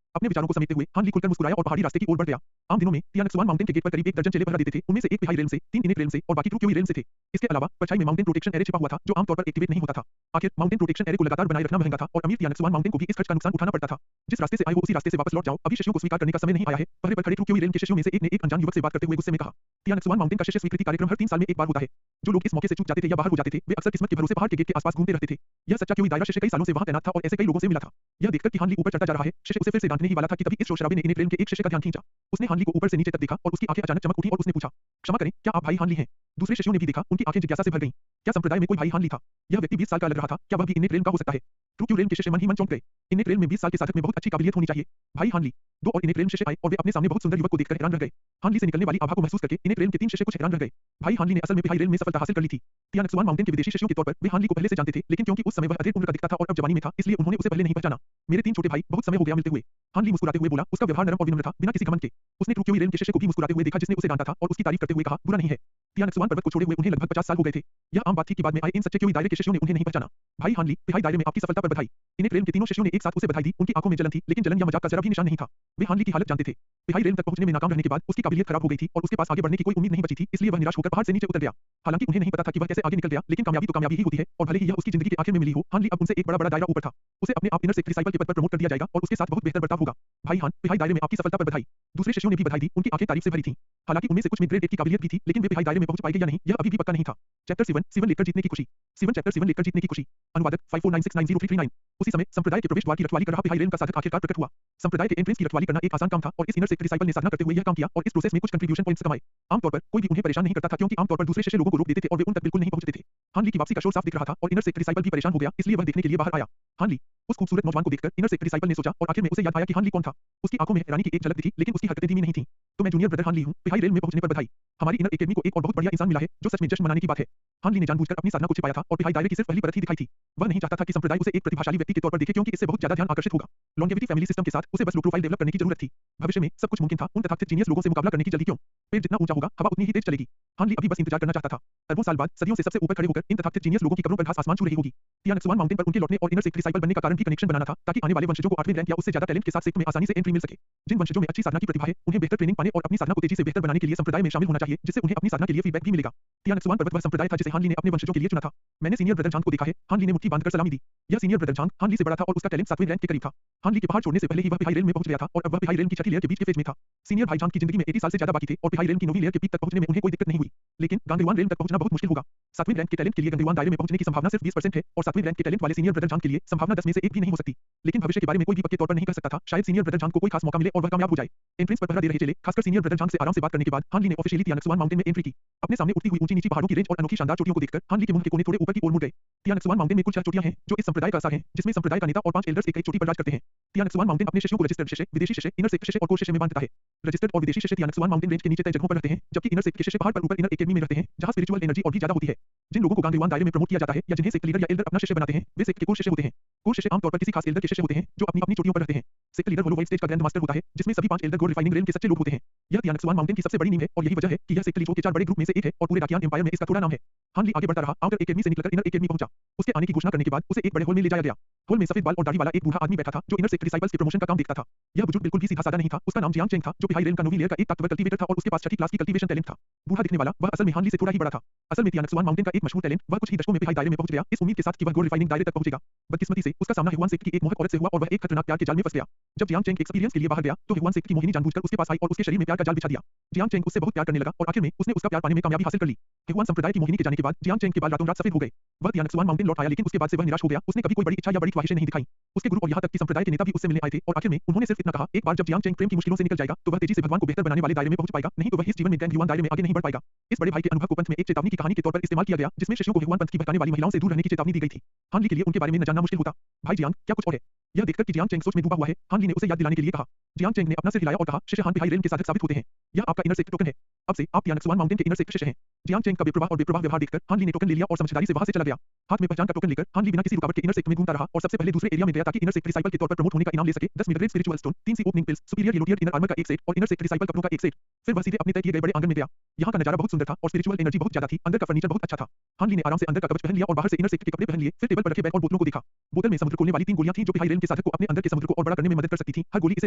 अपने विचारों को समेटते हुए हान ली खुलकर मुस्कुराया और पहाड़ी रास्ते की ओर बढ़ गया। आम दिनों में तियानक्सुआन माउंटेन के गेट पर करीब 1 दर्जन चेले पहरा देते थे, उनमें से एक पिहाई रेल से, 3 इनेट रेल से और बाकी ट्रू क्यूई रेल से थे। इसके अलावा परछाई में माउंटेन प्रोटेक्शन एरे छिपा हुआ था, जो आमतौर पर एक्टिवेट नहीं होता था। आखिर माउंटेन प्रोटेक्शन एरे को लगातार बनाए रखना महंगा था और अमीर तियानक्सुआन माउंटेन को भी इस खर्च का नुकसान उठाना पड़ता था। जिस रास्ते से आए हो उसी रास्ते से वापस लौट जाओ, अभी शिष्यों को स्वीकार करने का समय नहीं आया है। पहरे पर खड़े ट्रू क्यूई रेल के शिष्यों में से एक ने एक अनजान युवक से बात करते हुए गुस्से में कहा। तियानक्सुआन माउंटेन का शिष्य स्वीकृति कार्यक्रम हर 3 साल में एक बार होता है। जो लोग इस मौके से चूक जाते थे या बाहर हो जाते थे, वे अक्सर किस्मत के भरोसे पहाड़ के गेट के आसपास घूमते रहते थे। यह सच्चा क्यूई दायरा शिष्य कई सालों से वहां तैनात था और ऐसे कई लोगों से मिला था। यह देखकर कि हान ली ऊपर चढ़ता जा रहा है, शिष्य उसे फिर से डांटने ही वाला था कि तभी इस शोरशराबे ने इनेट रेल के एक शिष्य का ध्यान खींचा। उसने हान ली को ऊपर से नीचे तक देखा और उसकी आंखें अचानक चमक उठी और उसने पूछा, क्षमा करें, क्या आप भाई हान ली हैं? दूसरे शिष्यों ने भी देखा, उनकी आंखें जिज्ञासा से भर गईं। क्या संप्रदाय में कोई भाई हान ली था? यह व्यक्ति 20 साल का लग रहा था, क्या वह भी इनेट रेल का हो सकता है? ट्रू क्यू रेल के शिष्य मन ही मन चौंक गए। इनेट रेल में 20 साल के साधक में बहुत अच्छी काबिलियत होनी चाहिए। भाई हान ली। 2 और इनेट रेल शिष्य आए और वे अपने सामने बहुत सुंदर युवक को देखकर हैरान रह गए। हान ली से निकलने वाली आभा को महसूस करके इनेट रेल के 3 शिष्य कुछ हैरान रह गए। भाई हान ली ने असल में पिहाई रेल में सफलता हासिल कर ली थी। तियानक्सुआन माउंटेन के विदेशी शिष्यों के तौर पर वे हान ली को पहले से जानते थे, लेकिन क्योंकि उस समय वह अधिक उम्र का दिखता था और अब जवानी में था, इसलिए उन्होंने उसे पहले नहीं पहचाना। मेरे 3 छोटे भाई, बहुत समय हो गया मिलते हुए। हान ली मुस्कुराते हुए बोला, उसका व्यवहार नरम और विनम्र था, बिना किसी घमंड के। उसने ट्रू क्यू रेल के शिष्य को भी मुस्कुराते हुए देखा जिसने उसे डांटा था और उसकी तारीफ करते हुए कहा, बुरा नहीं है। तियानक्सुआन पर्वत को छोड़े हुए उन्हें लगभग 50 साल हो गए थे। यह आम बात थी कि बाद में आए इन सच्चे क्यूई दायरे के शिष्यों ने उन्हें नहीं पहचाना। भाई हान ली, पिहाई दायरे में आपकी सफलता पर बधाई। इनेट रेल के तीनों शिष्यों ने एक साथ उसे बधाई दी। उनकी आंखों में जलन थी, लेकिन जलन या मजाक का जरा भी निशान नहीं था। वे हान ली की हालत जानते थे। पिहाई रेल तक पहुंचने में नाकाम रहने के बाद उसकी काबिलियत खराब हो गई थी और उसके पास आगे बढ़ने की कोई उम्मीद नहीं बची थी, इसलिए वह निराश होकर पहाड़ से नीचे उतर गया। हालांकि उन्हें नहीं पता था कि वह कैसे आगे निकल गया, लेकिन कामयाबी तो कामयाबी ही होती है और भले ही यह उसकी जिंदगी के आखिर में मिली हो, हान ली अब उनसे एक बड़ा दायरा ऊपर था। उसे अपने आप इनर सेक्ट डिसाइपल के पद पर प्रमोट कर दिया जाएगा और उसके साथ बहुत बेहतर बर्ताव होगा। भाई हान, पिहाई दायरे में आपकी सफलता पर बधाई। दूसरे शिष्यों ने भी बधाई दी, उनकी आंखें तारीफ से भरी थीं। हालांकि उनमें से कुछ में ग्रेड 1 की काबिलियत भी थी, लेकिन वे पिहाई दायरे में पहुंच पाएंगे या नहीं, यह अभी भी पक्का नहीं था। चैप्टर 7 लेकर जीतने की खुशी। 7 चैप्टर 7 लेकर जीतने की खुशी। अनुवादक 54969039। उसी समय संप्रदाय के प्रवेश द्वार की रखवाली कर रहा पिहाई रेल का साधक आखिरकार प्रकट हुआ। संप्रदाय के एंट्रेंस की रखवाली करना एक आसान काम था और इस इनर सेक्ट डिसाइपल ने साधना करते हुए यह काम किया और इस प्रोसेस में कुछ कंट्रीब्यूशन पॉइंट्स कमाए। आमतौर पर कोई भी उन्हें परेशान नहीं करता था, क्योंकि आमतौर पर दूसरे शिष्य लोगों को रोक देते थे और वे उन तक बिल्कुल नहीं पहुंचते थे। हान ली की वापसी का शोर साफ दिख रहा था और इनर सेक्ट डिसाइपल भी परेशान हो गया, इसलिए वह देखने के लिए बाहर आया। हान ली। उस खूबसूरत नौजवान को देखकर इनर सेक्ट डिसाइपल ने सोचा और आखिर में उसे याद आया कि हान ली कौन था। उसकी आंखों में हैरानी की एक झलक दिखी, लेकिन उसकी हरकतें धीमी नहीं थीं। तो मैं जूनियर ब्रदर हान ली हूं, पिहाई रेल में पहुंचने पर बधाई। हमारी इनर एकेडमी को एक और बहुत बढ़िया इंसान मिला है, जो सच में जश्न मनाने की बात है। हान ली ने जानबूझकर अपनी साधना को छिपाया था और पिहाई दायरे की सिर्फ पहली परत ही दिखाई थी। वह नहीं चाहता था कि संप्रदाय उसे एक प्रतिभाशाली व्यक्ति के तौर पर देखे, क्योंकि इससे बहुत ज्यादा ध्यान आकर्षित होगा। लॉन्गेविटी फैमिली सिस्टम के साथ उसे बस लो प्रोफाइल डेवलप करने की जरूरत थी। भविष्य में सब कुछ मुमकिन था। उन तथाकथित जीनियस लोगों से मुकाबला करने की जल्दी क्यों? पेड़ जितना ऊंचा होगा, हवा उतनी ही तेज चलेगी। हान ली अभी बस इंतजार करना चाहता था। अरबों साल बाद सदियों से सबसे ऊपर खड़े होकर इन तथाकथित जीनियस लोगों की कब्रों पर घास आसमान छू रही होगी। तियानक्सुआन माउंटेन पर उनके लौटने और इनर सेक्ट डिसाइपल बनने का कारण भी कनेक्शन बनाना था, ताकि आने वाले वंशजों को 8वें रैंक या उससे ज्यादा टैलेंट के साथ सेक्ट में आसानी से एंट्री मिल सके। जिन वंशजों में अच्छी साधना की प्रतिभा है, उन्हें बेहतर ट्रेनिंग पाने और अपनी साधना को तेजी से बेहतर बनाने के लिए संप्रदाय में शामिल होना चाहिए, जिससे उन्हें अपनी साधना के लिए फीडबैक भी मिलेगा। तियानक्सुआन पर्वत वह संप्रदाय था जिसे हान ली ने अपने वंशजों के लिए चुना था। मैंने सीनियर ब्रदर झांग को देखा है। हान ली ने मुट्ठी बांधकर सलामी दी। यह सीनियर ब्रदर झांग हान ली से बड़ा था और उसका टैलेंट 7वें रैंक के करीब था। हान ली के पहाड़ छोड़ने से पहले ही वह पिहाई रेल में पहुंच गया था और अब वह पिहाई रेल की छठी लेयर के बीच के फेज में था। सीनियर भाई झांग की जिंदगी में 80 साल से ज्यादा बाकी थे और पिहाई रेल की 9वीं लेयर के पीक तक पहुंचने में उन्हें कोई दिक्कत नहीं हुई। लेकिन गांगेवान रेल तक पहुंचना बहुत मुश्किल होगा। 7वें रैंक के टैलेंट के लिए गांगेवान दायरे में पहुंचने की संभावना सिर्फ 20% है और 7वें रैंक के टैलेंट वाले सीनियर ब्रदर झांग के लिए संभावना 10 में से 1 भी नहीं हो सकती। लेकिन भविष्य के बारे में कोई भी पक्के तौर पर नहीं कह सकता था। शायद सीनियर ब्रदर झांग को कोई खास मौका मिले और वह कामयाब हो जाए। एंट्रेंस पर पहरा दे रहे चेले, खासकर सीनियर ब्रदर झांग से आराम से बात करने के बाद हान ली ने ऑफिशियली तियानक्सुआन माउंटेन में एंट्री की। अपने सामने उठती हुई ऊंची नीची पहाड़ों की रेंज और अनोखी शानदार चोटियों को देखकर हान ली के मुंह के कोने थोड़े ऊपर की ओर मुड़ गए। तियानक्सुआन माउंटेन में कुल 6 चोटियां हैं, जो इस संप्रदाय का सार हैं, जिसमें संप्रदाय का नेता और 5 एल्डर्स एक चोटी पर राज करते हैं। तियानक्सुआन माउंटेन अपने शिष्यों को रजिस्टर्ड शिष्य, विदेशी शिष्य, इनर सेक्ट शिष्य और कोर शिष्य में बांटता है। रजिस्टर्ड और विदेशी शिष्य तियानक्सुआन माउंटेन रेंज के नीचे तय जगहों पर रहते हैं, जबकि इनर सेक्ट के शिष्य पहाड़ पर ऊपर इनर एकेडमी में रहते हैं, जहां स्पिरिचुअल एनर्जी और भी ज्यादा होती है। जिन लोगों को गांगेवान दायरे में प्रमोट किया जाता है या जिन्हें सेक्ट लीडर या एल्डर अपना शिष्य बनाते हैं, वे सेक्ट के कोर शिष्य होते हैं। कोर शिष्य आमतौर पर किसी खास एल्डर के शिष्य होते हैं, जो अपनी अपनी चोटियों पर रहते हैं। सेक्ट लीडर होलोवाइट स्टेज का ग्रैंड मास्टर होता है, जिसमें सभी 5 एल्डर गोल्ड रिफाइनिंग रेल के सच्चे लोग होते हैं। यह तियानक्सुआन माउंटेन की सबसे बड़ी नींव है और यही वजह है कि यह सेक्टलीचो के 4 बड़े ग्रुप में से एक है और पूरे डाकियान एम्पायर में इसका थोड़ा नाम है। हान ली आगे बढ़ता रहा, आउटर एकेडमी से निकलकर इनर एकेडमी पहुंचा। उसके आने की घोषणा करने के बाद उसे एक बड़े हॉल में ले जाया गया। हॉल में सफेद बाल और दाढ़ी वाला एक बूढ़ा आदमी बैठा था जो इनर सेक्ट डिसाइपल्स के प्रमोशन का काम देखता था। यह बुजुर्ग बिल्कुल भी सीधा साधा नहीं था। उसका नाम जियांग चेंग था जो पिहाई रेल का नोवी लेयर का एक ताकतवर कल्टीवेटर था और उसके पास छठी क्लास की कल्टीवेशन टैलेंट था। बूढ़ा दिखने वाला वह असल में हान ली से थोड़ा ही बड़ा था। असल में तियानक्सुआन माउंटेन का एक मशहूर टैलेंट वह कुछ ही दशकों में पिहाई दायरे में पहुंच गया, इस उम्मीद के साथ कि वह गोल्ड रिफाइनिंग दायरे तक पहुंचेगा। बदकिस्मती से उसका सामना हेहुआन सेक्ट की एक मोहक औरत से हुआ और वह एक खतरनाक प्यार के जाल में फंस गया। जब जियांग चेंग एक्सपीरियंस के लिए बाहर गया तो हेहुआन सेक्ट की मोहिनी जानबूझकर उसके पास आई और उसके शरीर में प्यार का जाल बिछा दिया। जियांग चेंग उससे बहुत प्यार करने लगा और आखिर में उसने उसका प्यार पाने में कामयाबी हासिल कर ली। हेहुआन संप्रदाय की मोहिनी के जाने के बाद जियांग चेंग के बाल रातों रात सफेद हो गए। वह तियानक्सुआन माउंटेन लौट आया लेकिन उसके बाद से वह निराश हो गया। उसने कभी कोई बड़ी इच्छा या बड़ी ख्वाहिशें नहीं दिखाई। उसके गुरु और यहाँ तक कि संप्रदाय के नेता भी उससे मिलने आए थे और आखिर में उन्होंने सिर्फ इतना कहा, एक बार जब जियांग चेंग प्रेम की मुश्किलों से निकल जाएगा तो वह तेजी से भगवान को बेहतर बनाने वाले दायरे में पहुंच पाएगा, नहीं तो वह इस जीवन में गैंग युवान दायरे में आगे नहीं बढ़ पाएगा। इस बड़े भाई के अनुभव को पंथ में एक चेतावनी की कहानी के तौर पर इस्तेमाल किया गया जिसमें शिष्यों को हेहुआन पंथ की भटकाने वाली महिलाओं से दूर रहने की चेतावनी दी गई थी। हान ली के लिए उनके बारे में न जानना मुश्किल होता। भाई जियांग, क्या कुछ और है? यह देखकर कि जियांग चेंग सोच में डूबा हुआ है, हान ली ने उसे याद दिलाने के लिए कहा। जियांग चेंग ने अपना सिर हिलाया और कहा, शिष्य हान पिहाई रेल के साधक साबित होते हैं। यह आपका इनर सेक्ट टोकन है। अब से आप तियानक्सुआन माउंटेन के इनर सेक्ट शिष्य हैं। जियांग चेंग का बेप्रवाह और बेप्रवाह व्यवहार देखकर हान ली ने टोकन ले लिया और समझदारी से वहां से चला गया। हाथ में पहचान का टोकन लेकर हान ली बिना किसी रुकावट के इनर सेक्ट में घूमता रहा और सबसे पहले दूसरे एरिया में गया ताकि इनर सेक्ट डिसाइपल के तौर पर प्रमोट होने का इनाम ले सके। 10 मिनरेट spiritual stone, 3 sea opening pills, superior yellow tier inner armour का एक सेट और इनर सेक्ट डिसाइपल कपड़ों का एक सेट। फिर वह सीधे अपने तय किए गए बड़े आंगन में गया। यहाँ का नजारा बहुत सुंदर था और स्पिरिचुअल एनर्जी बहुत ज्यादा थी। अंदर का फर्नीचर बहुत अच्छा था। हान ली ने आराम से अंदर का कवच पहन लिया और बाहर से इनर सेक्ट के कपड़े पहन लिए। फिर टेबल पर रखे बैग और बोतलों को देखा। बोतल में समुद्र खोलने वाली 3 गोलियां थीं जो पिहाई रेल के साधक को अपने अंदर के समुद्र को और बड़ा करने में मदद कर सकती थीं। हर गोली इसे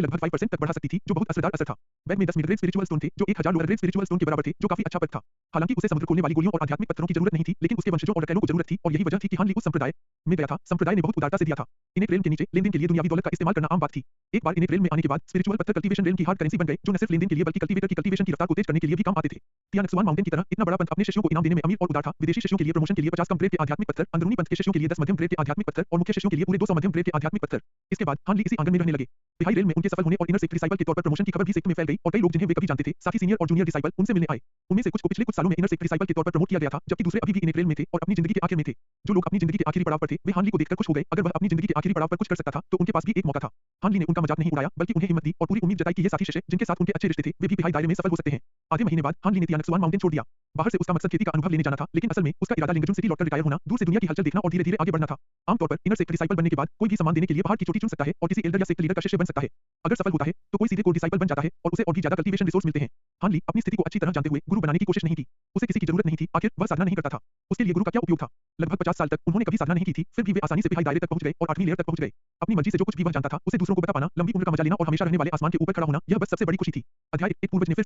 लगभग 5% तक बढ़ा सकती थी जो बहुत असरदार असर था। बैग में 10 मिनरेट स्पिरिचुअल स्टोन थे जो 1000 लोअर ग्रेड स्पिरिचुअल स्टोन के बराबर थे जो काफी अच्छा पद था। हालांकि उसे समुद्र खोलने वाली गोलियों और आध्यात्मिक पत्थरों की जरूरत नहीं थी लेकिन उसके वंशजों और रकैलों को जरूरत थी और यही वजह थी कि हान ली उस संप्रदाय में गया था। संप्रदाय ने बहुत उदारता से दिया था। इन्हें रेल के नीचे लेनदेन के लिए दुनियावी दौलत का इस्तेमाल करना आम बात थी। एक बार इन्हें रेल में आने के बाद स्पिरिचुअल पत्थर कल्टीवेशन रेल की हार्ड करेंसी बन गए जो न सिर्फ लेनदेन के लिए बल्कि कल्टीवेटर की कल्टीवेशन की रफ्तार को तेज करने के लिए भी काम आते थे। तियानक्सुआन माउंटेन की तरह इतना बड़ा पंथ अपने शिष्यों को इनाम देने में अमीर और उदार था। विदेशी शिष्यों के लिए प्रमोशन के लिए 50 कम ग्रेड के आध्यात्मिक पत्थर, अंदरूनी पंथ के शिष्यों के लिए 10 मध्यम ग्रेड के आध्यात्मिक पत्थर और मुख्य शिष्यों के लिए पूरे 200 मध्यम ग्रेड के आध्यात्मिक पत्थर। इसके बाद हान ली इसी आंगन में रहने लगे। पिहाई रेल में उनके सफल होने और इनर सेक्ट डिसाइपल के तौर पर प्रमोशन की खबर भी सेक्ट में फैल गई और कई लोग जिन्हें वे कभी जानते थे, साथ ही सीनियर और जूनियर डिसाइपल उनसे मिलने आए। उनमें से कुछ को पिछले कुछ सालों में इनर सेक्ट डिसाइपल के तौर पर प्रमोट किया गया था जबकि दूसरे अभी भी इनर रेल में थे और अपनी जिंदगी के आखिर में थे। जो लोग अपनी जिंदगी के आखिरी पड़ाव पर थे वे हान ली को देखकर खुश हो गए। अगर वह अपनी जिंदगी के आखिरी पड़ाव पर कुछ कर सकता था तो उनके पास भी एक मौका था। हान ली ने उनका मजाक नहीं उड़ाया बल्कि उन्हें हिम्मत दी और पूरी उम्मीद जताई कि ये साथी शिष्य जिनके साथ उनके अच्छे रिश्ते थे वे भी पिहाई दायरे में सफल हो सकते हैं। आधे महीने बाद हान ली ने तियानक्सुआन माउंटेन छोड़ दिया। बाहर से उसका मकसद खेती का अनुभव लेने जाना था लेकिन असल में उसका इरादा लिंगजुन सिटी लौटकर रिटायर होना, दूर से दुनिया की हलचल देखना और धीरे-धीरे आगे बढ़ना था। आमतौर पर इनर सेक्ट डिसाइपल बनने के बाद कोई भी सम्मान देने के लिए पहाड़ की चोटी चुन सकता है और किसी एल्डर या सेक्ट लीडर का शिष्य बन सकता है। अगर सफल होता है तो कोई सीधे कोर डिसाइपल बन जाता है और उसे और भी ज्यादा कल्टीवेशन रिसोर्स मिलते हैं। हान ली अपनी स्थिति को अच्छी तरह जानते हुए गुरु बनाने की कोशिश नहीं की। उसे किसी की जरूरत नहीं थी, आखिर वह साधना नहीं करता था। उसके लिए गुरु का क्या उपयोग था? लगभग 50 साल तक उन्होंने कभी साधना नहीं की थी फिर भी वे आसानी से पिहाई दायरे तक पहुंच गए और 8वीं लेयर तक पहुंच गए। अपनी मर्जी से जो कुछ भी वह जानता था उसे दूसरों को बता पाना, लंबी उम्र का मजा लेना और हमेशा रहने वाले आसमान के ऊपर खड़ा होना, यह बस सबसे बड़ी खुशी थी। अध्याय 1 पूर्वज ने फिर